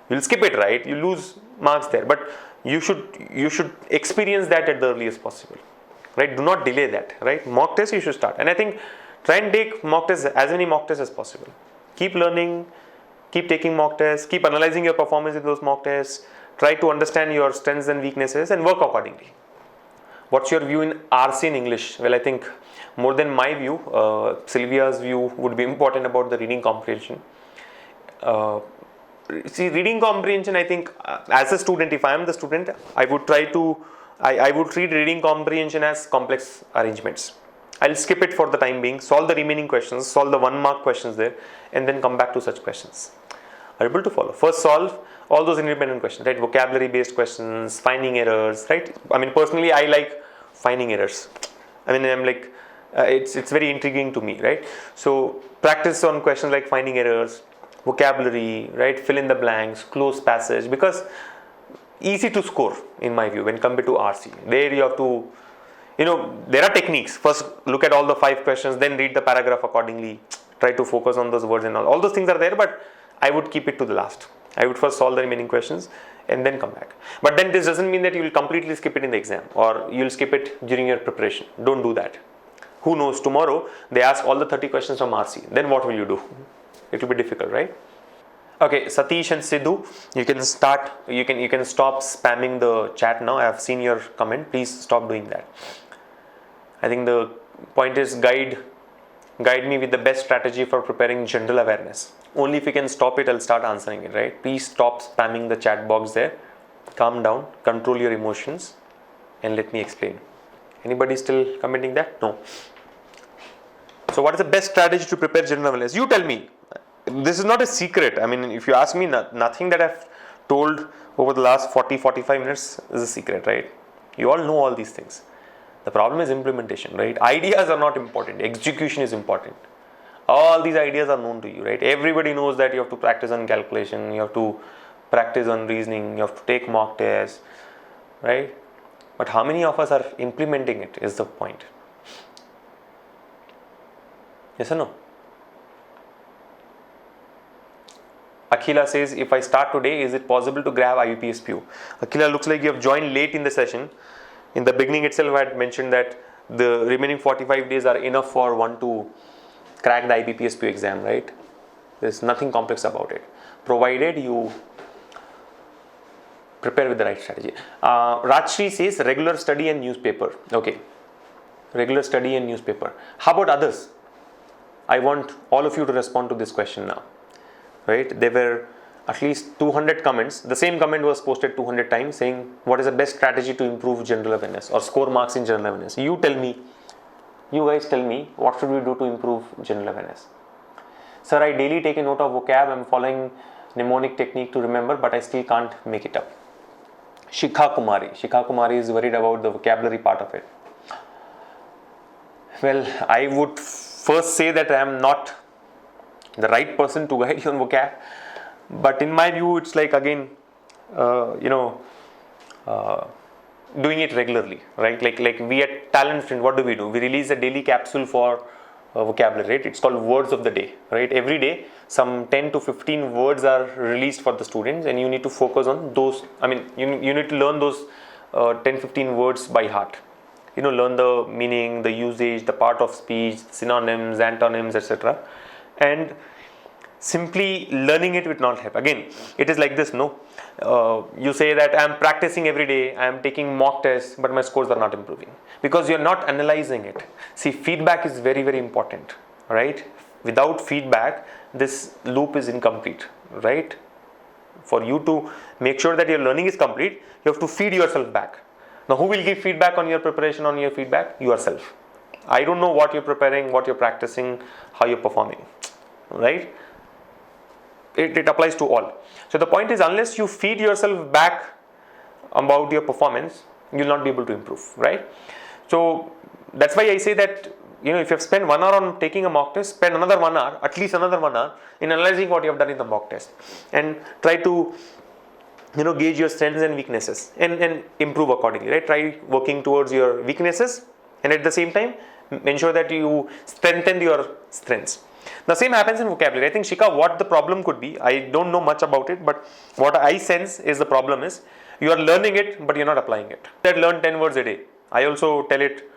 You'll skip it, right? You lose marks there. But you should experience that at the earliest possible. Right? Do not delay that. Right? Mock tests you should start. And I think try and take mock tests, as many mock tests as possible. Keep learning, keep taking mock tests, keep analyzing your performance in those mock tests, try to understand your strengths and weaknesses and work accordingly. What's your view in RC in English? Well, I think more than my view, Sylvia's view would be important about the reading comprehension. See, reading comprehension, I think as a student, if I am the student, I would treat reading comprehension as complex arrangements. I'll skip it for the time being, solve the remaining questions, solve the 1 mark questions there, and then come back to such questions. Are you able to follow? First solve all those independent questions, right? Vocabulary based questions, finding errors, right? I mean, personally, I like finding errors. I mean, I'm like, it's very intriguing to me, right? So practice on questions like finding errors, vocabulary, right? Fill in the blanks, close passage, because easy to score in my view when compared to RC. There you have to, there are techniques. First, look at all the 5 questions, then read the paragraph accordingly. Try to focus on those words and all. All those things are there, but I would keep it to the last. I would first solve the remaining questions and then come back. But then this doesn't mean that you will completely skip it in the exam or you'll skip it during your preparation. Don't do that. Who knows, tomorrow they ask all the 30 questions from RC. Then what will you do? It will be difficult, right? Okay, Satish and Sidhu, you can stop spamming the chat now. I have seen your comment. Please stop doing that. I think the point is guide me with the best strategy for preparing general awareness. Only if you can stop it, I'll start answering it, right? Please stop spamming the chat box there. Calm down, control your emotions, and let me explain. Anybody still commenting that? No. So what is the best strategy to prepare general awareness? You tell me. This is not a secret. I mean, if you ask me, nothing that I've told over the last 40-45 minutes is a secret, right? You all know all these things. The problem is implementation, right? Ideas are not important. Execution is important. All these ideas are known to you, right? Everybody knows that you have to practice on calculation, you have to practice on reasoning, you have to take mock tests, right? But how many of us are implementing it is the point. Yes or no? Akila says, if I start today, is it possible to grab IBPS PU? Akila, looks like you have joined late in the session. In the beginning itself, I had mentioned that the remaining 45 days are enough for one to crack the IBPS PU exam, right? There's nothing complex about it, provided you prepare with the right strategy. Rajshri says, regular study and newspaper. Okay, regular study and newspaper. How about others? I want all of you to respond to this question now. Right? There were at least 200 comments. The same comment was posted 200 times saying, what is the best strategy to improve general awareness or score marks in general awareness? You guys tell me, what should we do to improve general awareness? Sir, I daily take a note of vocab. I'm following mnemonic technique to remember, but I still can't make it up. Shikha Kumari is worried about the vocabulary part of it. Well, I would first say that I am not the right person to guide you on vocab, but in my view, it's like again, doing it regularly, right? Like we at TalentSprint, what do? We release a daily capsule for vocabulary, right? It's called words of the day, right? Every day, some 10 to 15 words are released for the students, and you need to focus on those. I mean, you need to learn those 10-15 words by heart. Learn the meaning, the usage, the part of speech, synonyms, antonyms, etc. And simply learning it will not help. Again, it is like this, no? You say that I am practicing every day, I am taking mock tests, but my scores are not improving because you are not analyzing it. See, feedback is very, very important, right? Without feedback, this loop is incomplete, right? For you to make sure that your learning is complete, you have to feed yourself back. Now, who will give feedback on your preparation, on your feedback? Yourself. I don't know what you're preparing, what you're practicing, how you're performing, right? It applies to all. So the point is, unless you feed yourself back about your performance, you'll not be able to improve, right? So that's why I say that, you know, if you have spent 1 hour on taking a mock test, spend another 1 hour, at least another 1 hour in analyzing what you have done in the mock test, and try to, you know, gauge your strengths and weaknesses and improve accordingly, right? Try working towards your weaknesses and at the same time ensure that you strengthen your strengths. The same happens in vocabulary. I think, Shika, what the problem could be, I don't know much about it, but what I sense is the problem is you are learning it, but you're not applying it. That learn 10 words a day. I also tell it,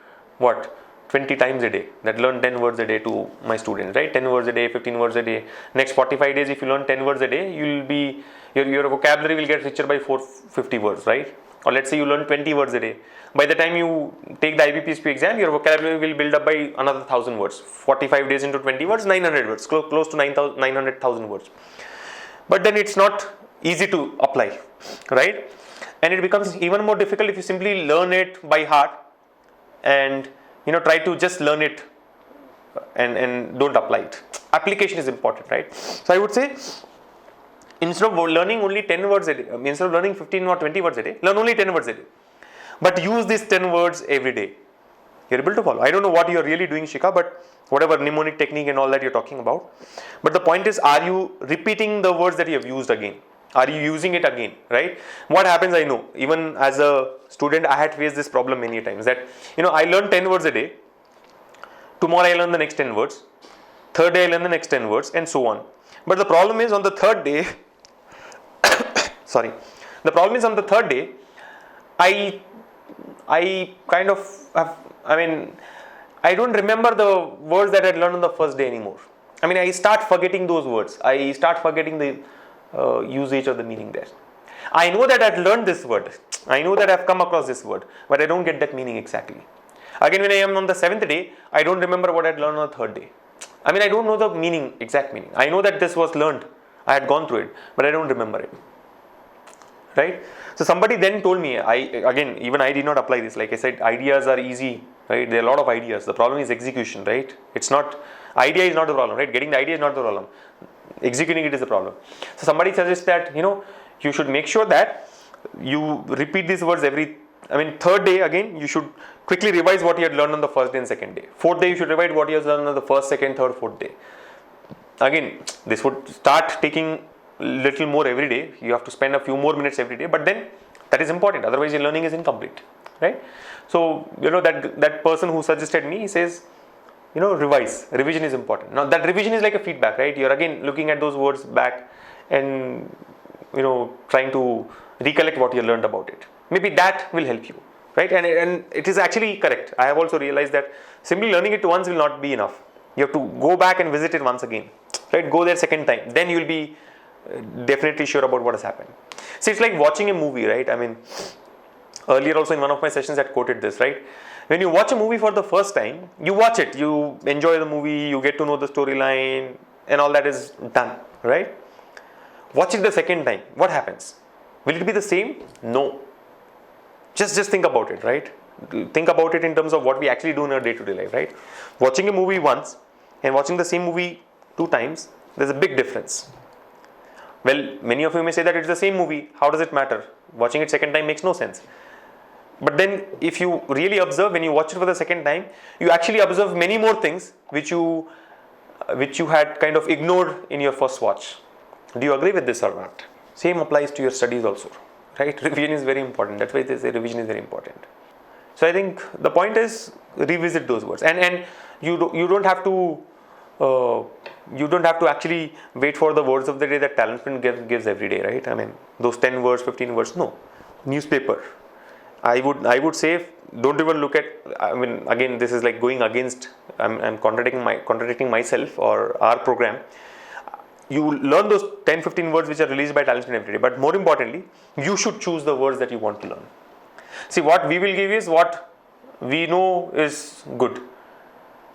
20 times a day, that learn 10 words a day to my students, right? 10 words a day, 15 words a day. Next 45 days, if you learn 10 words a day, you'll be, your vocabulary will get richer by 450 words, right? Or let's say you learn 20 words a day. By the time you take the IBPSP exam, your vocabulary will build up by another 1000 words. 45 days into 20 words, 900 words, close to 900,000 words. But then it's not easy to apply, right? And it becomes even more difficult if you simply learn it by heart and, you know, try to just learn it and don't apply it. Application is important, right? So I would say, instead of learning only 10 words a day, instead of learning 15 or 20 words a day, learn only 10 words a day. But use these 10 words every day. You're able to follow. I don't know what you're really doing, Shika, but whatever mnemonic technique and all that you're talking about. But the point is, are you repeating the words that you have used again? Are you using it again, right? What happens, I know, even as a student, I had faced this problem many times that, you know, I learn 10 words a day. Tomorrow I learn the next 10 words. Third day I learn the next 10 words, and so on. But the problem is on the third day, I kind of have, I don't remember the words that I had learned on the first day anymore. I start forgetting those words. I start forgetting the usage of the meaning there. I know that I've learned this word. I know that I've come across this word, but I don't get that meaning exactly. Again, when I am on the 7th day, I don't remember what I had learned on the 3rd day. I don't know the meaning, exact meaning. I know that this was learned. I had gone through it, but I don't remember it. Right? So somebody then told me, even I did not apply this. Like I said, ideas are easy, right? There are a lot of ideas. The problem is execution, right? Idea is not the problem, right? Getting the idea is not the problem. Executing it is the problem. So somebody suggests that, you should make sure that you repeat these words 3rd day again, you should quickly revise what you had learned on the 1st day and 2nd day. 4th day, you should revise what you have learned on the 1st, 2nd, 3rd, 4th day. Again, this would start taking little more every day. You have to spend a few more minutes every day, but then that is important. Otherwise, your learning is incomplete, right? So, that person who suggested me, he says, revise. Revision is important. Now, that revision is like a feedback, right? You're again looking at those words back and, trying to recollect what you learned about it. Maybe that will help you, right? And it is actually correct. I have also realized that simply learning it once will not be enough. You have to go back and visit it once again, right? Go there second time. Then you will be definitely sure about what has happened. See, it's like watching a movie, right? Earlier also in one of my sessions I quoted this, right? When you watch a movie for the first time, you watch it, you enjoy the movie, you get to know the storyline and all that is done, right? Watch it the second time, what happens? Will it be the same? No. Just think about it, right? Think about it in terms of what we actually do in our day-to-day life, right? Watching a movie once and watching the same movie 2 times, there's a big difference. Well, many of you may say that it's the same movie. How does it matter? Watching it second time makes no sense. But then if you really observe, when you watch it for the second time, you actually observe many more things which you had kind of ignored in your first watch. Do you agree with this or not? Same applies to your studies also, right? Revision is very important. That's why they say revision is very important. So I think the point is revisit those words, and you don't have to actually wait for the words of the day that TalentSprint gives every day, right? Those 10 words, 15 words, no. Newspaper. I would say don't even look at. Again, this is like going against. I'm contradicting myself or our program. you learn those 10-15 words which are released by TalentSprint every day, but more importantly, you should choose the words that you want to learn. See, what we will give is what we know is good,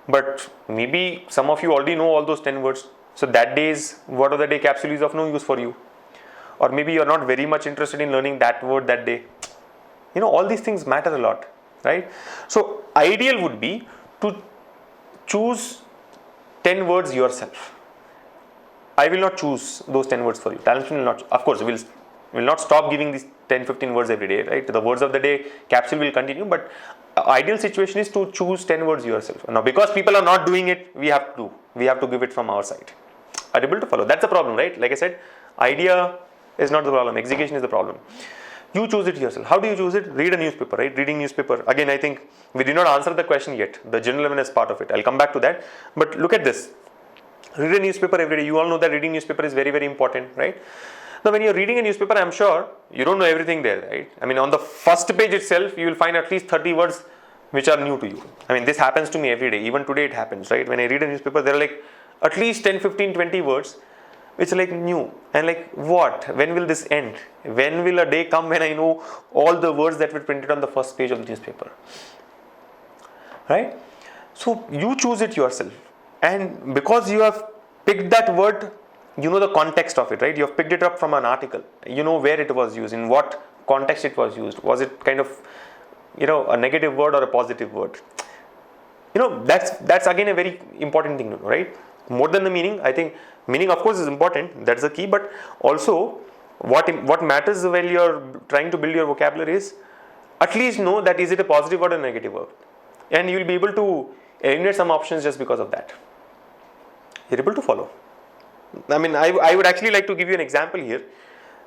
but maybe some of you already know all those 10 words, so that day's word of the day capsule is of no use for you, or maybe you're not very much interested in learning that word that day. All these things matter a lot, right? So ideal would be to choose 10 words yourself. I will not choose those 10 words for you. TalentSprint will not, of course, will not stop giving these 10-15 words every day, right? The words of the day capsule will continue, but ideal situation is to choose 10 words yourself. Now, because people are not doing it, we have to give it from our side. Are you able to follow? That's the problem, right? Like I said, idea is not the problem, execution is the problem. You choose it yourself. How do you choose it? Read a newspaper, right? Reading newspaper. Again, I think we did not answer the question yet, the general awareness part of it. I'll come back to that. But look at this. Read a newspaper every day. You all know that reading newspaper is very, very important, right? Now, when you're reading a newspaper, I'm sure you don't know everything there, right? I mean, on the first page itself, you will find at least 30 words which are new to you. I mean, this happens to me every day. Even today it happens, right? When I read a newspaper, there are like at least 10, 15, 20 words which are like new. And like, what? When will this end? When will a day come when I know all the words that were printed on the first page of the newspaper? Right? So, you choose it yourself. And because you have picked that word, you know the context of it, right? You have picked it up from an article. You know where it was used, in what context it was used. Was it kind of, a negative word or a positive word? That's again a very important thing to know, right? More than the meaning, I think meaning of course is important. That's the key. But also what matters when you're trying to build your vocabulary is at least know that is it a positive word or a negative word. And you'll be able to eliminate some options just because of that. You're able to follow. I mean, I would actually like to give you an example here.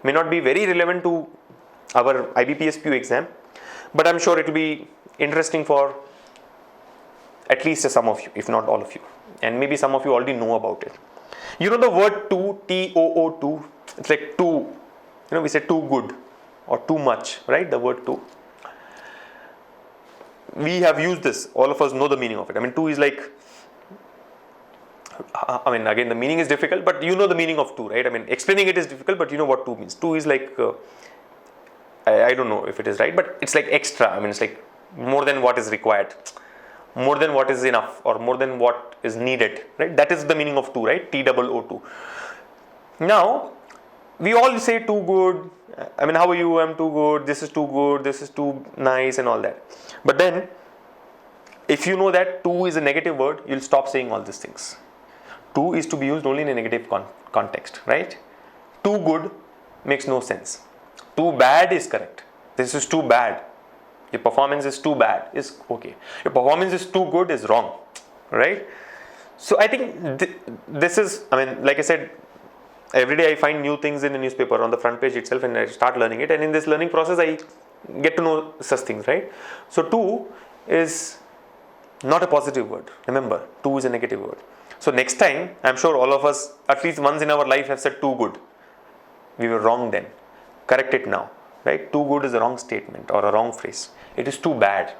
May not be very relevant to our IBPSPU exam, but I'm sure it will be interesting for at least some of you, if not all of you. And maybe some of you already know about it. You know the word too, T-O-O-2, it's like too, we say too good or too much, right? The word too. We have used this, all of us know the meaning of it. I mean, too is like, again, the meaning is difficult, but you know the meaning of too, right? I mean, explaining it is difficult, but you know what too means. Too is like, I don't know if it is right, but it's like extra. I mean, it's like more than what is required, more than what is enough, or more than what is needed, right? That is the meaning of too, right? T-O-O-2. Now, we all say too good. I mean, how are you? I'm too good. This is too good. This is too nice and all that. But then, if you know that too is a negative word, you'll stop saying all these things. Too is to be used only in a negative context, right? Too good makes no sense. Too bad is correct. This is too bad. Your performance is too bad is okay. Your performance is too good is wrong, right? So I think this is, like I said, every day I find new things in the newspaper on the front page itself and I start learning it. And in this learning process, I get to know such things, right? So too is not a positive word. Remember, too is a negative word. So next time, I'm sure all of us, at least once in our life, have said too good. We were wrong then. Correct it now, right? Too good is a wrong statement or a wrong phrase. It is too bad.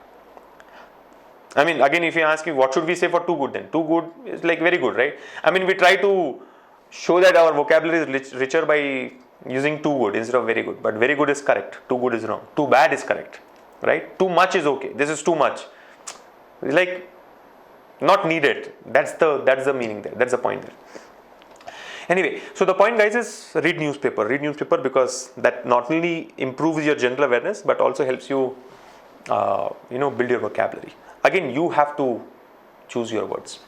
I mean, again, if you ask me, what should we say for too good then? Too good is like very good, right? I mean, we try to show that our vocabulary is richer by using too good instead of very good. But very good is correct. Too good is wrong. Too bad is correct, right? Too much is okay. This is too much. It's like not needed. That's the meaning there. That's the point there. Anyway, so the point, guys, is read newspaper. Read newspaper because that not only improves your general awareness but also helps you, build your vocabulary. Again, you have to choose your words.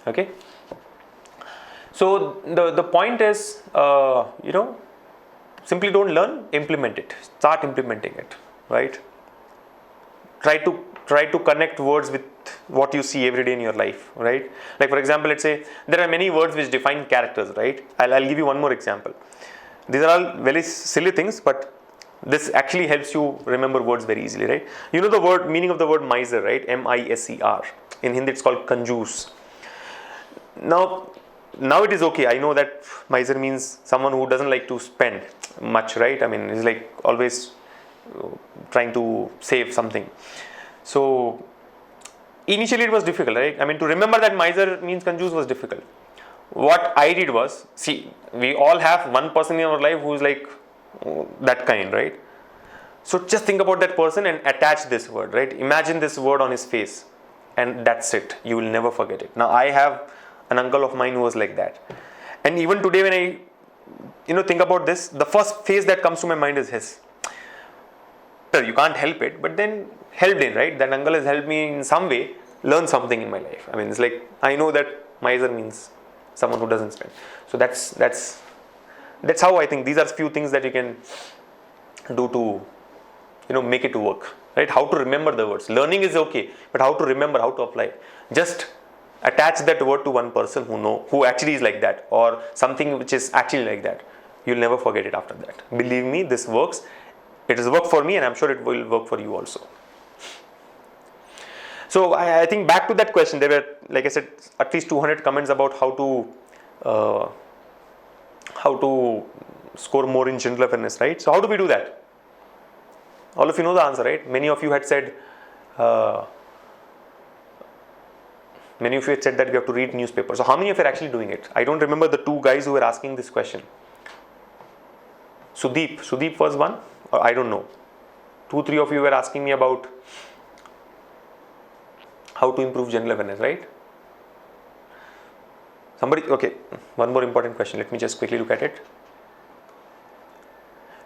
Okay. So the point is, simply don't learn, implement it. Start implementing it, right? Try to connect words with what you see every day in your life, right? Like for example, let's say there are many words which define characters, right? I'll give you one more example. These are all very silly things, but this actually helps you remember words very easily, right? You know the meaning of the word miser, right? M-I-S-E-R. In Hindi, it's called kanjoos. Now it is okay. I know that miser means someone who doesn't like to spend much, right? I mean, it's like always trying to save something. So initially it was difficult, right? I mean, to remember that miser means kanjoos was difficult. what I did was, see, we all have one person in our life who's like that kind, right? So just think about that person and attach this word, right? Imagine this word on his face, and that's it. You will never forget it. Now, I have an uncle of mine who was like that. And even today when I think about this, the first face that comes to my mind is his. You can't help it, but then helped in, right? That uncle has helped me in some way learn something in my life. I mean, it's like, I know that miser means someone who doesn't spend. So that's how I think these are few things that you can do to make it work, right? How to remember the words. Learning is okay, but how to remember, how to apply. Just attach that word to one person who actually is like that, or something which is actually like that. You'll never forget it after that. Believe me, this works. It has worked for me, and I'm sure it will work for you also. So I think back to that question, there were, like I said, at least 200 comments about how to score more in general awareness, right? So how do we do that? All of you know the answer, right? Many of you had said that we have to read newspaper. So how many of you are actually doing it? I don't remember the two guys who were asking this question. Sudeep was one, or I don't know. 2-3 of you were asking me about how to improve general awareness, right? Okay, one more important question. Let me just quickly look at it.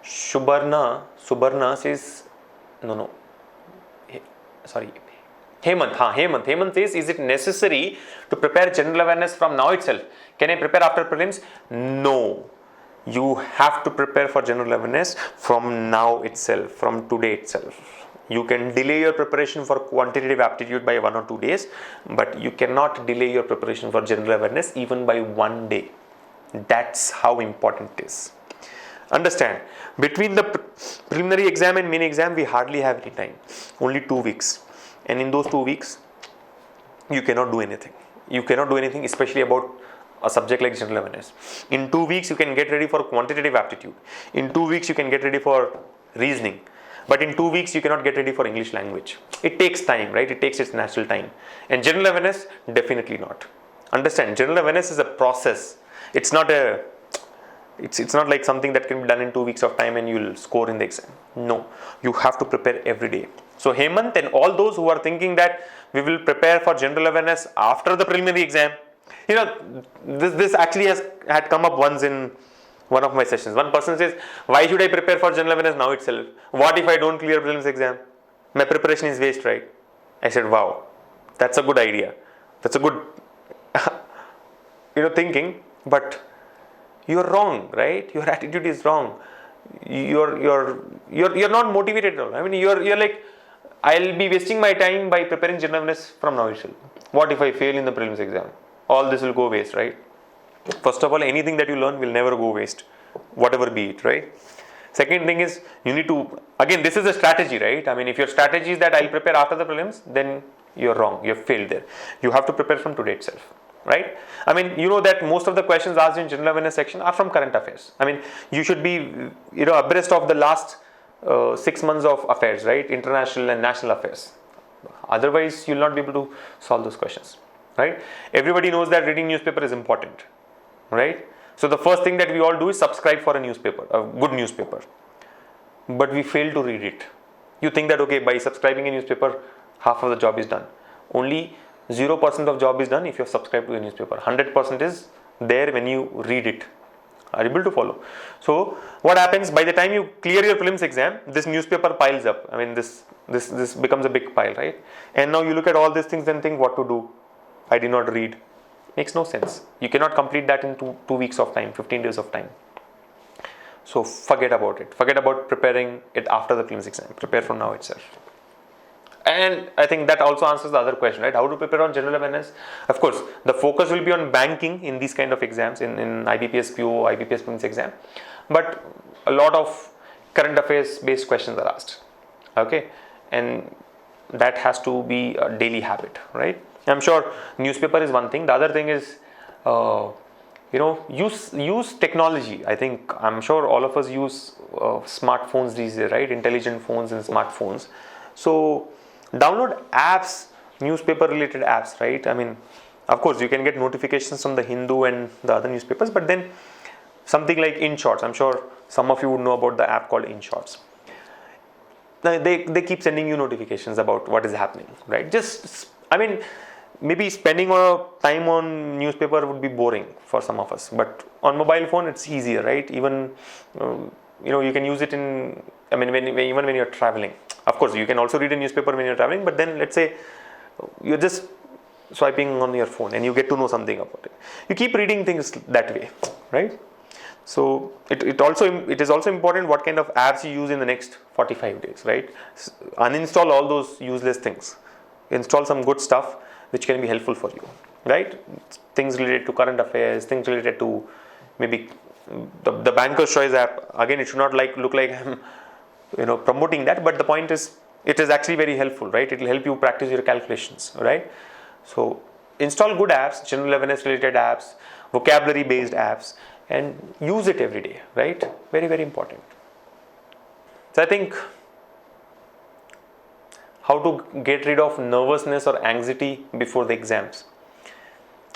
Subarna says, Hemant says, is it necessary to prepare general awareness from now itself? Can I prepare after prelims? No. You have to prepare for general awareness from now itself, from today itself. You can delay your preparation for quantitative aptitude by 1 or 2 days, but you cannot delay your preparation for general awareness even by 1 day. That's how important it is. Understand, between the preliminary exam and main exam, we hardly have any time, only 2 weeks. And in those 2 weeks, you cannot do anything. You cannot do anything, especially about a subject like general awareness. In 2 weeks, you can get ready for quantitative aptitude. In 2 weeks, you can get ready for reasoning. But in 2 weeks, you cannot get ready for English language. It takes time, right? It takes its natural time. And general awareness, definitely not. Understand, general awareness is a process. It's not like something that can be done in 2 weeks of time and you'll score in the exam. No, you have to prepare every day. So Hemant and all those who are thinking that we will prepare for general awareness after the preliminary exam, this actually had come up once in one of my sessions. One person says, why should I prepare for general awareness now itself? What if I don't clear prelims exam? My preparation is waste, right? I said, wow, that's a good idea. That's a good thinking, but you're wrong, right? Your attitude is wrong. You're not motivated at all. I mean, you're like, I'll be wasting my time by preparing general awareness from now itself. What if I fail in the prelims exam? All this will go waste, right? First of all, anything that you learn will never go waste, whatever be it, right? Second thing is, you need to, again, this is a strategy, right? I mean, if your strategy is that I'll prepare after the prelims, then you're wrong. You've failed there. You have to prepare from today itself, right? I mean, you know that most of the questions asked in general awareness section are from current affairs. I mean, you should be, abreast of the last 6 months of affairs, right? International and national affairs. Otherwise, you'll not be able to solve those questions, right? Everybody knows that reading newspaper is important, right? So the first thing that we all do is subscribe for a newspaper, a good newspaper. But we fail to read it. You think that, okay, by subscribing a newspaper, half of the job is done. Only 0% of job is done if you have subscribed to a newspaper. 100% is there when you read it. Are you able to follow? So what happens, by the time you clear your prelims exam, this newspaper piles up. I mean, this becomes a big pile, right? And now you look at all these things and think what to do. I did not read. Makes no sense. You cannot complete that in two weeks of time, 15 days of time. So forget about it. Forget about preparing it after the prelims exam. Prepare from now itself. And I think that also answers the other question, right? How to prepare on general awareness? Of course, the focus will be on banking in these kind of exams, in IBPS PO, IBPS prelims exam. But a lot of current affairs based questions are asked. Okay? And that has to be a daily habit, right? I'm sure newspaper is one thing. The other thing is, use technology. I'm sure all of us use smartphones these days, right? Intelligent phones and smartphones. So download apps, newspaper related apps, right? I mean, Of course, you can get notifications from the Hindu and the other newspapers, but then something like InShots, I'm sure some of you would know about the app called InShots. They keep sending you notifications about what is happening, right? Maybe spending time on newspaper would be boring for some of us, but on mobile phone it's easier, right? Even you can use it in, even when you're traveling. Of course, you can also read a newspaper when you're traveling, but then let's say you're just swiping on your phone and you get to know something about it. You keep reading things that way, right? So it is also important what kind of apps you use in the next 45 days, right? Uninstall all those useless things. Install some good stuff which can be helpful for you, right? Things related to current affairs, things related to maybe the Banker's Choice app. Again, it should not look like I'm promoting that, but the point is it is actually very helpful, right? It will help you practice your calculations, right? So install good apps, general awareness related apps, vocabulary based apps, and use it every day, right? Very, very important. So I think how to get rid of nervousness or anxiety before the exams.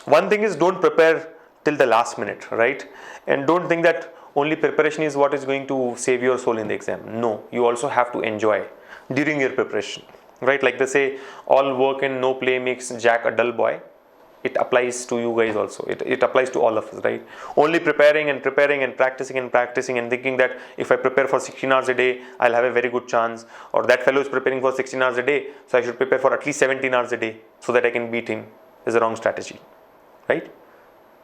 One thing is, don't prepare till the last minute, right? And don't think that only preparation is what is going to save your soul in the exam. No, you also have to enjoy during your preparation, right? Like they say, all work and no play makes Jack a dull boy. It applies to you guys also. It applies to all of us, right? Only preparing and practicing and thinking that if I prepare for 16 hours a day, I'll have a very good chance. Or that fellow is preparing for 16 hours a day, so I should prepare for at least 17 hours a day so that I can beat him, is a wrong strategy, right?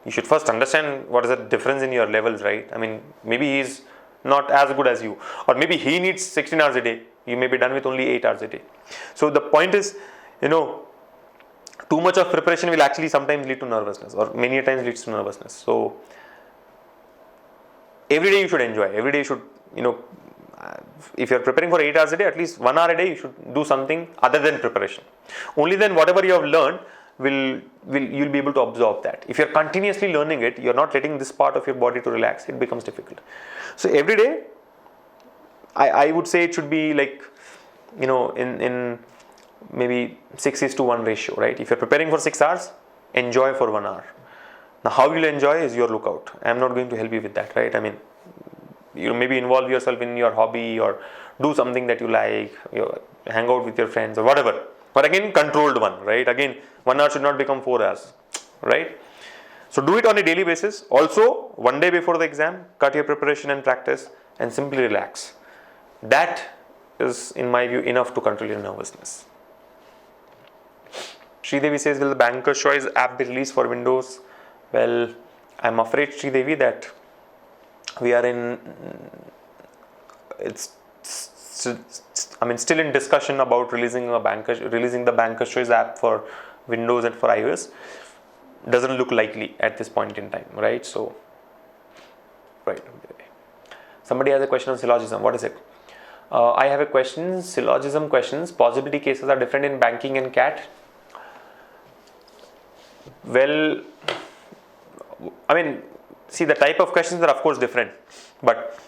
You should first understand what is the difference in your levels, right? Maybe he's not as good as you, or maybe he needs 16 hours a day. You may be done with only 8 hours a day. So the point is, too much of preparation will actually sometimes lead to nervousness, or many times leads to nervousness. So every day you should enjoy. Every day you should, if you're preparing for 8 hours a day, at least 1 hour a day you should do something other than preparation. Only then whatever you have learned you'll be able to absorb that. If you're continuously learning it, you're not letting this part of your body to relax, it becomes difficult. So every day, I would say it should be like, in maybe 6:1 ratio, right? If you're preparing for 6 hours, enjoy for 1 hour. Now, how you'll enjoy is your lookout. I'm not going to help you with that, right? You maybe involve yourself in your hobby or do something that you like, hang out with your friends or whatever. But again, controlled one, right? Again, 1 hour should not become 4 hours, right? So do it on a daily basis. Also, one day before the exam, cut your preparation and practice and simply relax. That is, in my view, enough to control your nervousness. Sridevi says, will the Banker's Choice app be released for Windows? Well, I'm afraid, Sridevi, that we are still in discussion about releasing the Banker's Choice app for Windows and for iOS. Doesn't look likely at this point in time, right? So, right. Somebody has a question on syllogism. What is it? I have a question. Syllogism questions. Possibility cases are different in banking and CAT. Well, see, the type of questions are of course different, but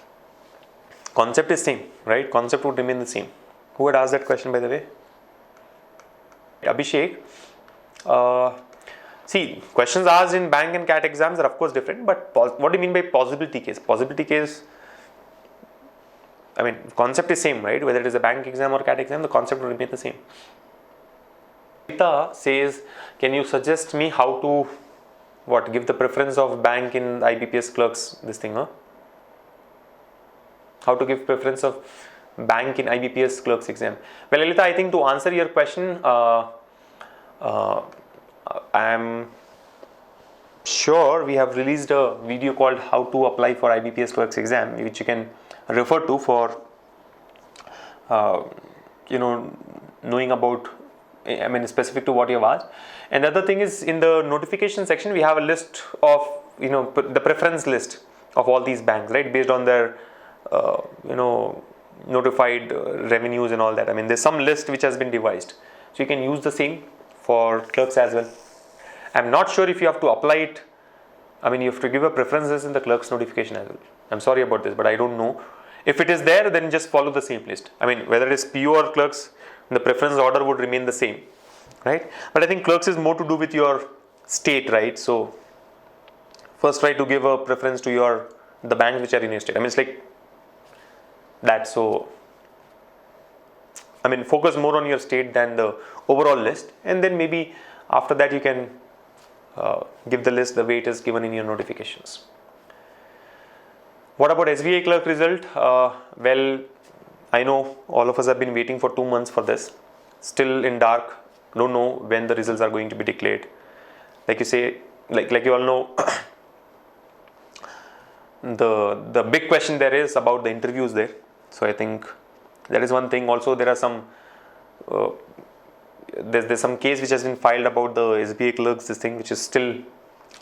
concept is same, right? Concept would remain the same. Who had asked that question, by the way? Abhishek. See, questions asked in bank and CAT exams are of course different, but what do you mean by possibility case? Possibility case, concept is same, right? Whether it is a bank exam or CAT exam, the concept will remain the same. Rita says, can you suggest me how to give the preference of bank in IBPS clerks, this thing, How to give preference of bank in IBPS clerks exam? Well, Lalitha, I think to answer your question, I'm sure we have released a video called how to apply for IBPS clerks exam, which you can refer to for knowing about, specific to what you have asked. And the other thing is, in the notification section, we have a list of, the preference list of all these banks, right, based on their notified revenues and all that. There's some list which has been devised, so you can use the same for clerks as well. I'm not sure if you have to apply it. You have to give a preferences in the clerks notification as well. I'm sorry about this, but I don't know. If it is there, then just follow the same list. Whether it is PO or clerks, the preference order would remain the same, right? But I think clerks is more to do with your state, right? So first try to give a preference to the banks which are in your state. I mean, it's like that. So I mean, focus more on your state than the overall list, and then maybe after that you can give the list the way it is given in your notifications. What about SBI clerk result? Well, I know all of us have been waiting for 2 months for this. Still in dark. Don't know when the results are going to be declared. Like you say, like you all know, the big question there is about the interviews there. So I think that is one thing. Also, there are some there's some case which has been filed about the SBI clerks, this thing which is still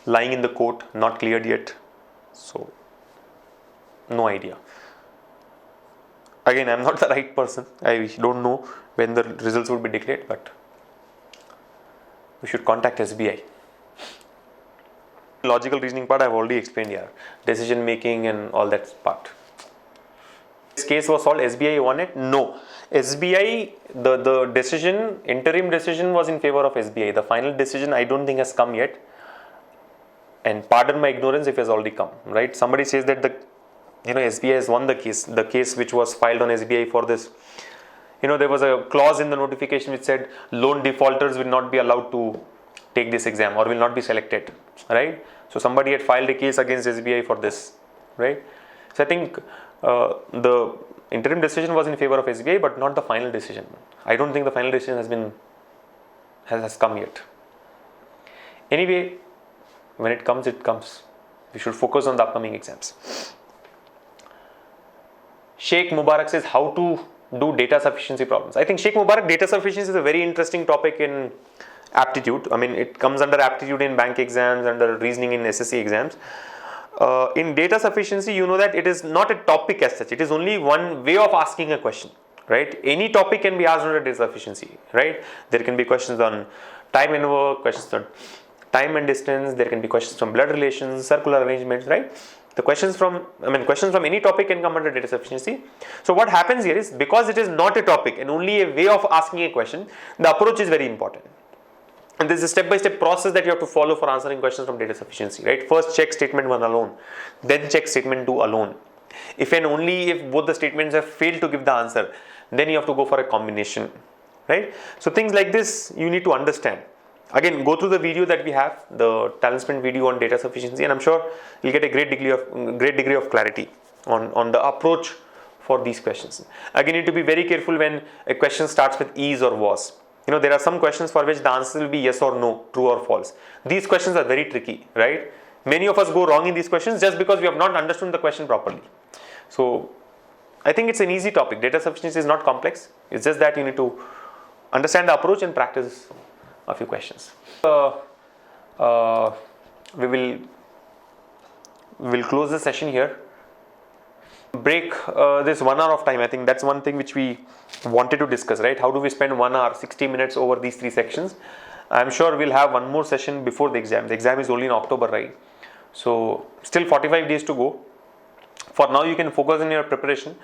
lying in the court, not cleared yet. So no idea. Again, I'm not the right person. I don't know when the results would be declared, but we should contact SBI. Logical reasoning part I've already explained here. Decision making and all that part. This case was solved. SBI won it? No. SBI, the decision, interim decision was in favor of SBI. The final decision I don't think has come yet. And pardon my ignorance if it has already come, right? Somebody says that SBI has won the case which was filed on SBI for this. There was a clause in the notification which said loan defaulters will not be allowed to take this exam or will not be selected, right? So somebody had filed a case against SBI for this, right? So I think the interim decision was in favor of SBI, but not the final decision. I don't think the final decision has come yet. Anyway, when it comes, it comes. We should focus on the upcoming exams. Sheikh Mubarak says how to do data sufficiency problems. I think Sheikh Mubarak, data sufficiency is a very interesting topic in aptitude. I mean, it comes under aptitude in bank exams, under reasoning in SSC exams. In data sufficiency, you know that it is not a topic as such. It is only one way of asking a question, right? Any topic can be asked under data sufficiency, right? There can be questions on time and work, questions on time and distance. There can be questions from blood relations, circular arrangements, right? The questions from any topic can come under data sufficiency. So what happens here is, because it is not a topic and only a way of asking a question, the approach is very important. And this is a step-by-step process that you have to follow for answering questions from data sufficiency, right? First check statement 1 alone, then check statement 2 alone. If and only if both the statements have failed to give the answer, then you have to go for a combination, right? So things like this you need to understand. Again, go through the video that we have, the TalentSprint video on data sufficiency, and I'm sure you'll get a great degree of clarity on the approach for these questions. Again, you need to be very careful when a question starts with is or was. There are some questions for which the answer will be yes or no, true or false. These questions are very tricky, right? Many of us go wrong in these questions just because we have not understood the question properly. So I think it's an easy topic. Data sufficiency is not complex. It's just that you need to understand the approach and practice a few questions. We will close the session here. Break this 1 hour of time. I think that's one thing which we wanted to discuss, right? How do we spend 1 hour, 60 minutes over these 3 sections? I'm sure we'll have one more session before the exam. The exam is only in October, right? So still 45 days to go. For now, you can focus on your preparation.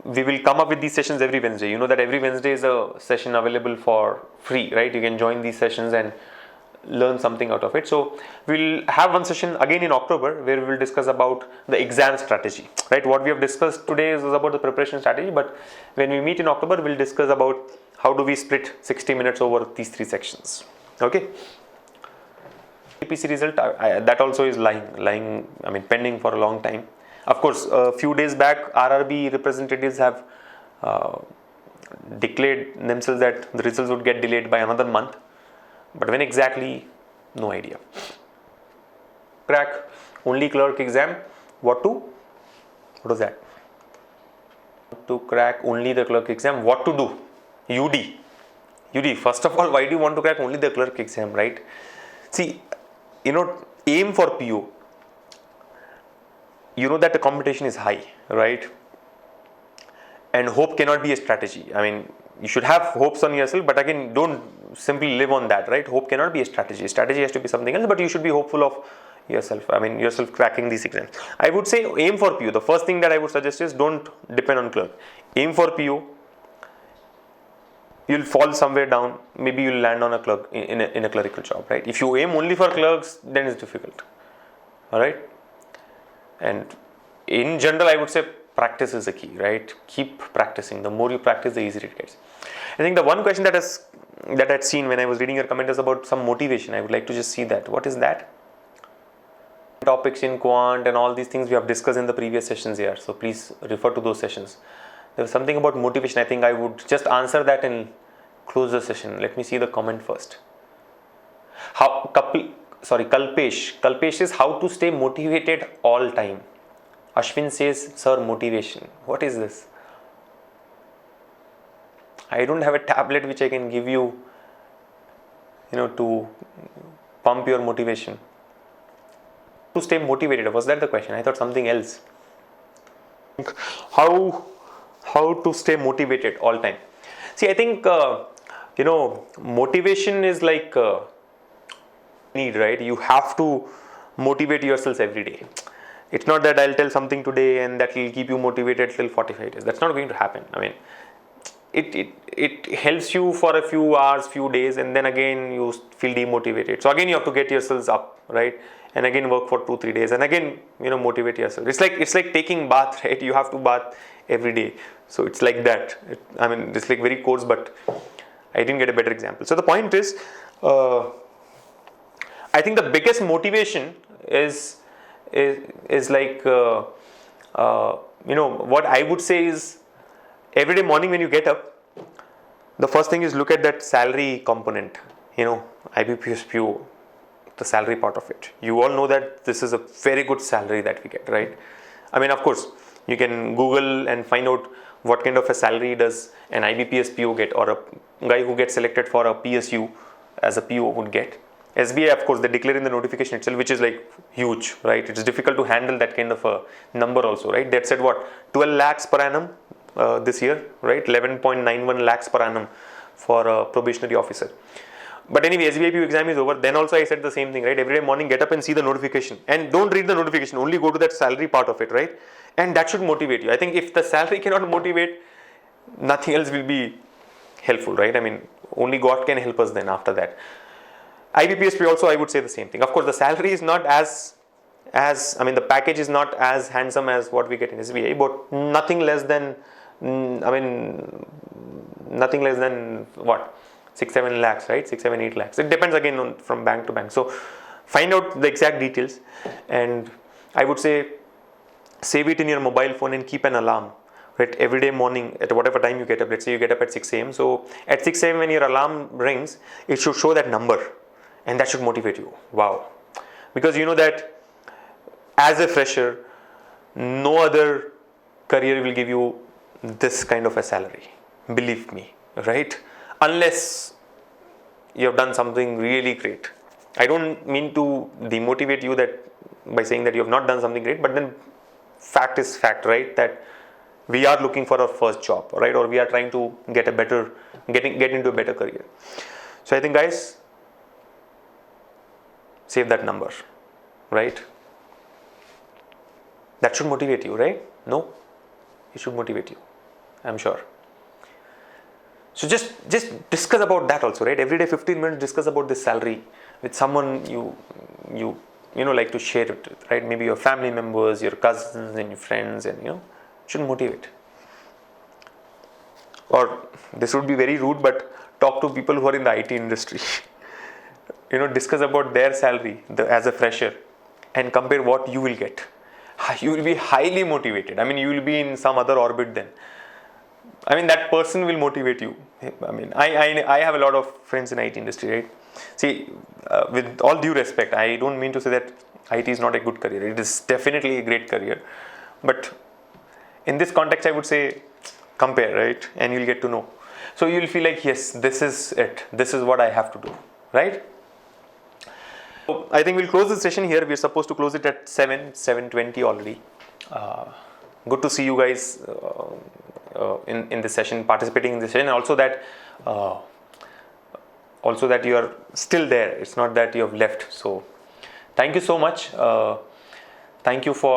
We will come up with these sessions every Wednesday. You know that every Wednesday is a session available for free, right? You can join these sessions and learn something out of it. So we'll have one session again in October where we will discuss about the exam strategy, right? What we have discussed today is about the preparation strategy, but when we meet in October, we'll discuss about how do we split 60 minutes over these 3 sections. Okay. APC result, that also is pending for a long time. Of course, a few days back, RRB representatives have declared themselves that the results would get delayed by another month. But when exactly, no idea. Crack only clerk exam. What was that? To crack only the clerk exam, what to do? UD. First of all, why do you want to crack only the clerk exam, right? See, aim for PO. You know that the competition is high, right? And hope cannot be a strategy. I mean, you should have hopes on yourself, but again, don't simply live on that, right? Hope cannot be a strategy. Strategy has to be something else, but you should be hopeful of yourself. Yourself cracking these exams. I would say aim for PO. The first thing that I would suggest is don't depend on clerk. Aim for PO. you'll fall somewhere down. Maybe you'll land on a clerk in a clerical job, right? If you aim only for clerks, then it's difficult. All right. And in general, I would say practice is the key, right? Keep practicing. The more you practice, the easier it gets. I think the one question that I'd seen when I was reading your comment is about some motivation. I would like to just see that. What is that? Topics in quant and all these things we have discussed in the previous sessions here. So please refer to those sessions. There was something about motivation. I think I would just answer that and close the session. Let me see the comment first. Kalpesh says how to stay motivated all time. Ashwin says, sir, motivation. What is this? I don't have a tablet which I can give you, to pump your motivation. To stay motivated, was that the question? I thought something else. How to stay motivated all time? See, I think, motivation is like need, right? You have to motivate yourselves every day. It's not that I'll tell something today and that will keep you motivated till 45 days. That's not going to happen. I mean, it helps you for a few hours, few days, and then again you feel demotivated. So again you have to get yourselves up, right? And again work for 2-3 days, and again motivate yourself. It's like taking bath, right? You have to bath every day. So it's like that. It's like very coarse, but I didn't get a better example. So the point is, I think the biggest motivation is like what I would say is, every day morning when you get up, the first thing is look at that salary component, IBPS PO, the salary part of it. You all know that this is a very good salary that we get, right? Of course, you can Google and find out what kind of a salary does an IBPS PO get, or a guy who gets selected for a PSU as a PO would get. SBI, of course, they declare in the notification itself, which is like huge, right? It's difficult to handle that kind of a number also, right? They said what, 12 lakhs per annum this year, right? 11.91 lakhs per annum for a probationary officer. But anyway, SBIPU exam is over. Then also I said the same thing, right? Every day morning, get up and see the notification, and don't read the notification. Only go to that salary part of it, right? And that should motivate you. I think if the salary cannot motivate, nothing else will be helpful, right? Only God can help us then after that. IBPSP also, I would say the same thing. Of course, the salary is not the package is not as handsome as what we get in SBI, but nothing less than what, 6-7 lakhs, right? 6-7-8 lakhs. It depends again on from bank to bank. So find out the exact details, and I would say save it in your mobile phone and keep an alarm, right? Every day morning at whatever time you get up. Let's say you get up at 6 a.m. So at 6 a.m. when your alarm rings, it should show that number, and that should motivate you. Wow. Because you know that as a fresher, no other career will give you this kind of a salary. Believe me, right? Unless you have done something really great. I don't mean to demotivate you that by saying that you have not done something great, but then fact is fact, right? That we are looking for our first job, right? Or we are trying to get into a better career. So I think, guys, save that number, right? That should motivate you, right? No, it should motivate you, I'm sure. So just discuss about that also, right? Every day 15 minutes discuss about this salary with someone you like to share it with, right? Maybe your family members, your cousins and your friends, and it should motivate. Or this would be very rude, but talk to people who are in the IT industry. Discuss about their salary as a fresher and compare what you will get. You will be highly motivated. You will be in some other orbit then. That person will motivate you. I have a lot of friends in IT industry, right? See, with all due respect, I don't mean to say that IT is not a good career. It is definitely a great career. But in this context, I would say compare, right? And you'll get to know. So you'll feel like, yes, this is it. This is what I have to do, right? So I think we'll close the session here. We're supposed to close it at 7:20 already. Good to see you guys in this session, participating in this session, and also that you are still there. It's not that you have left. So thank you so much. Thank you for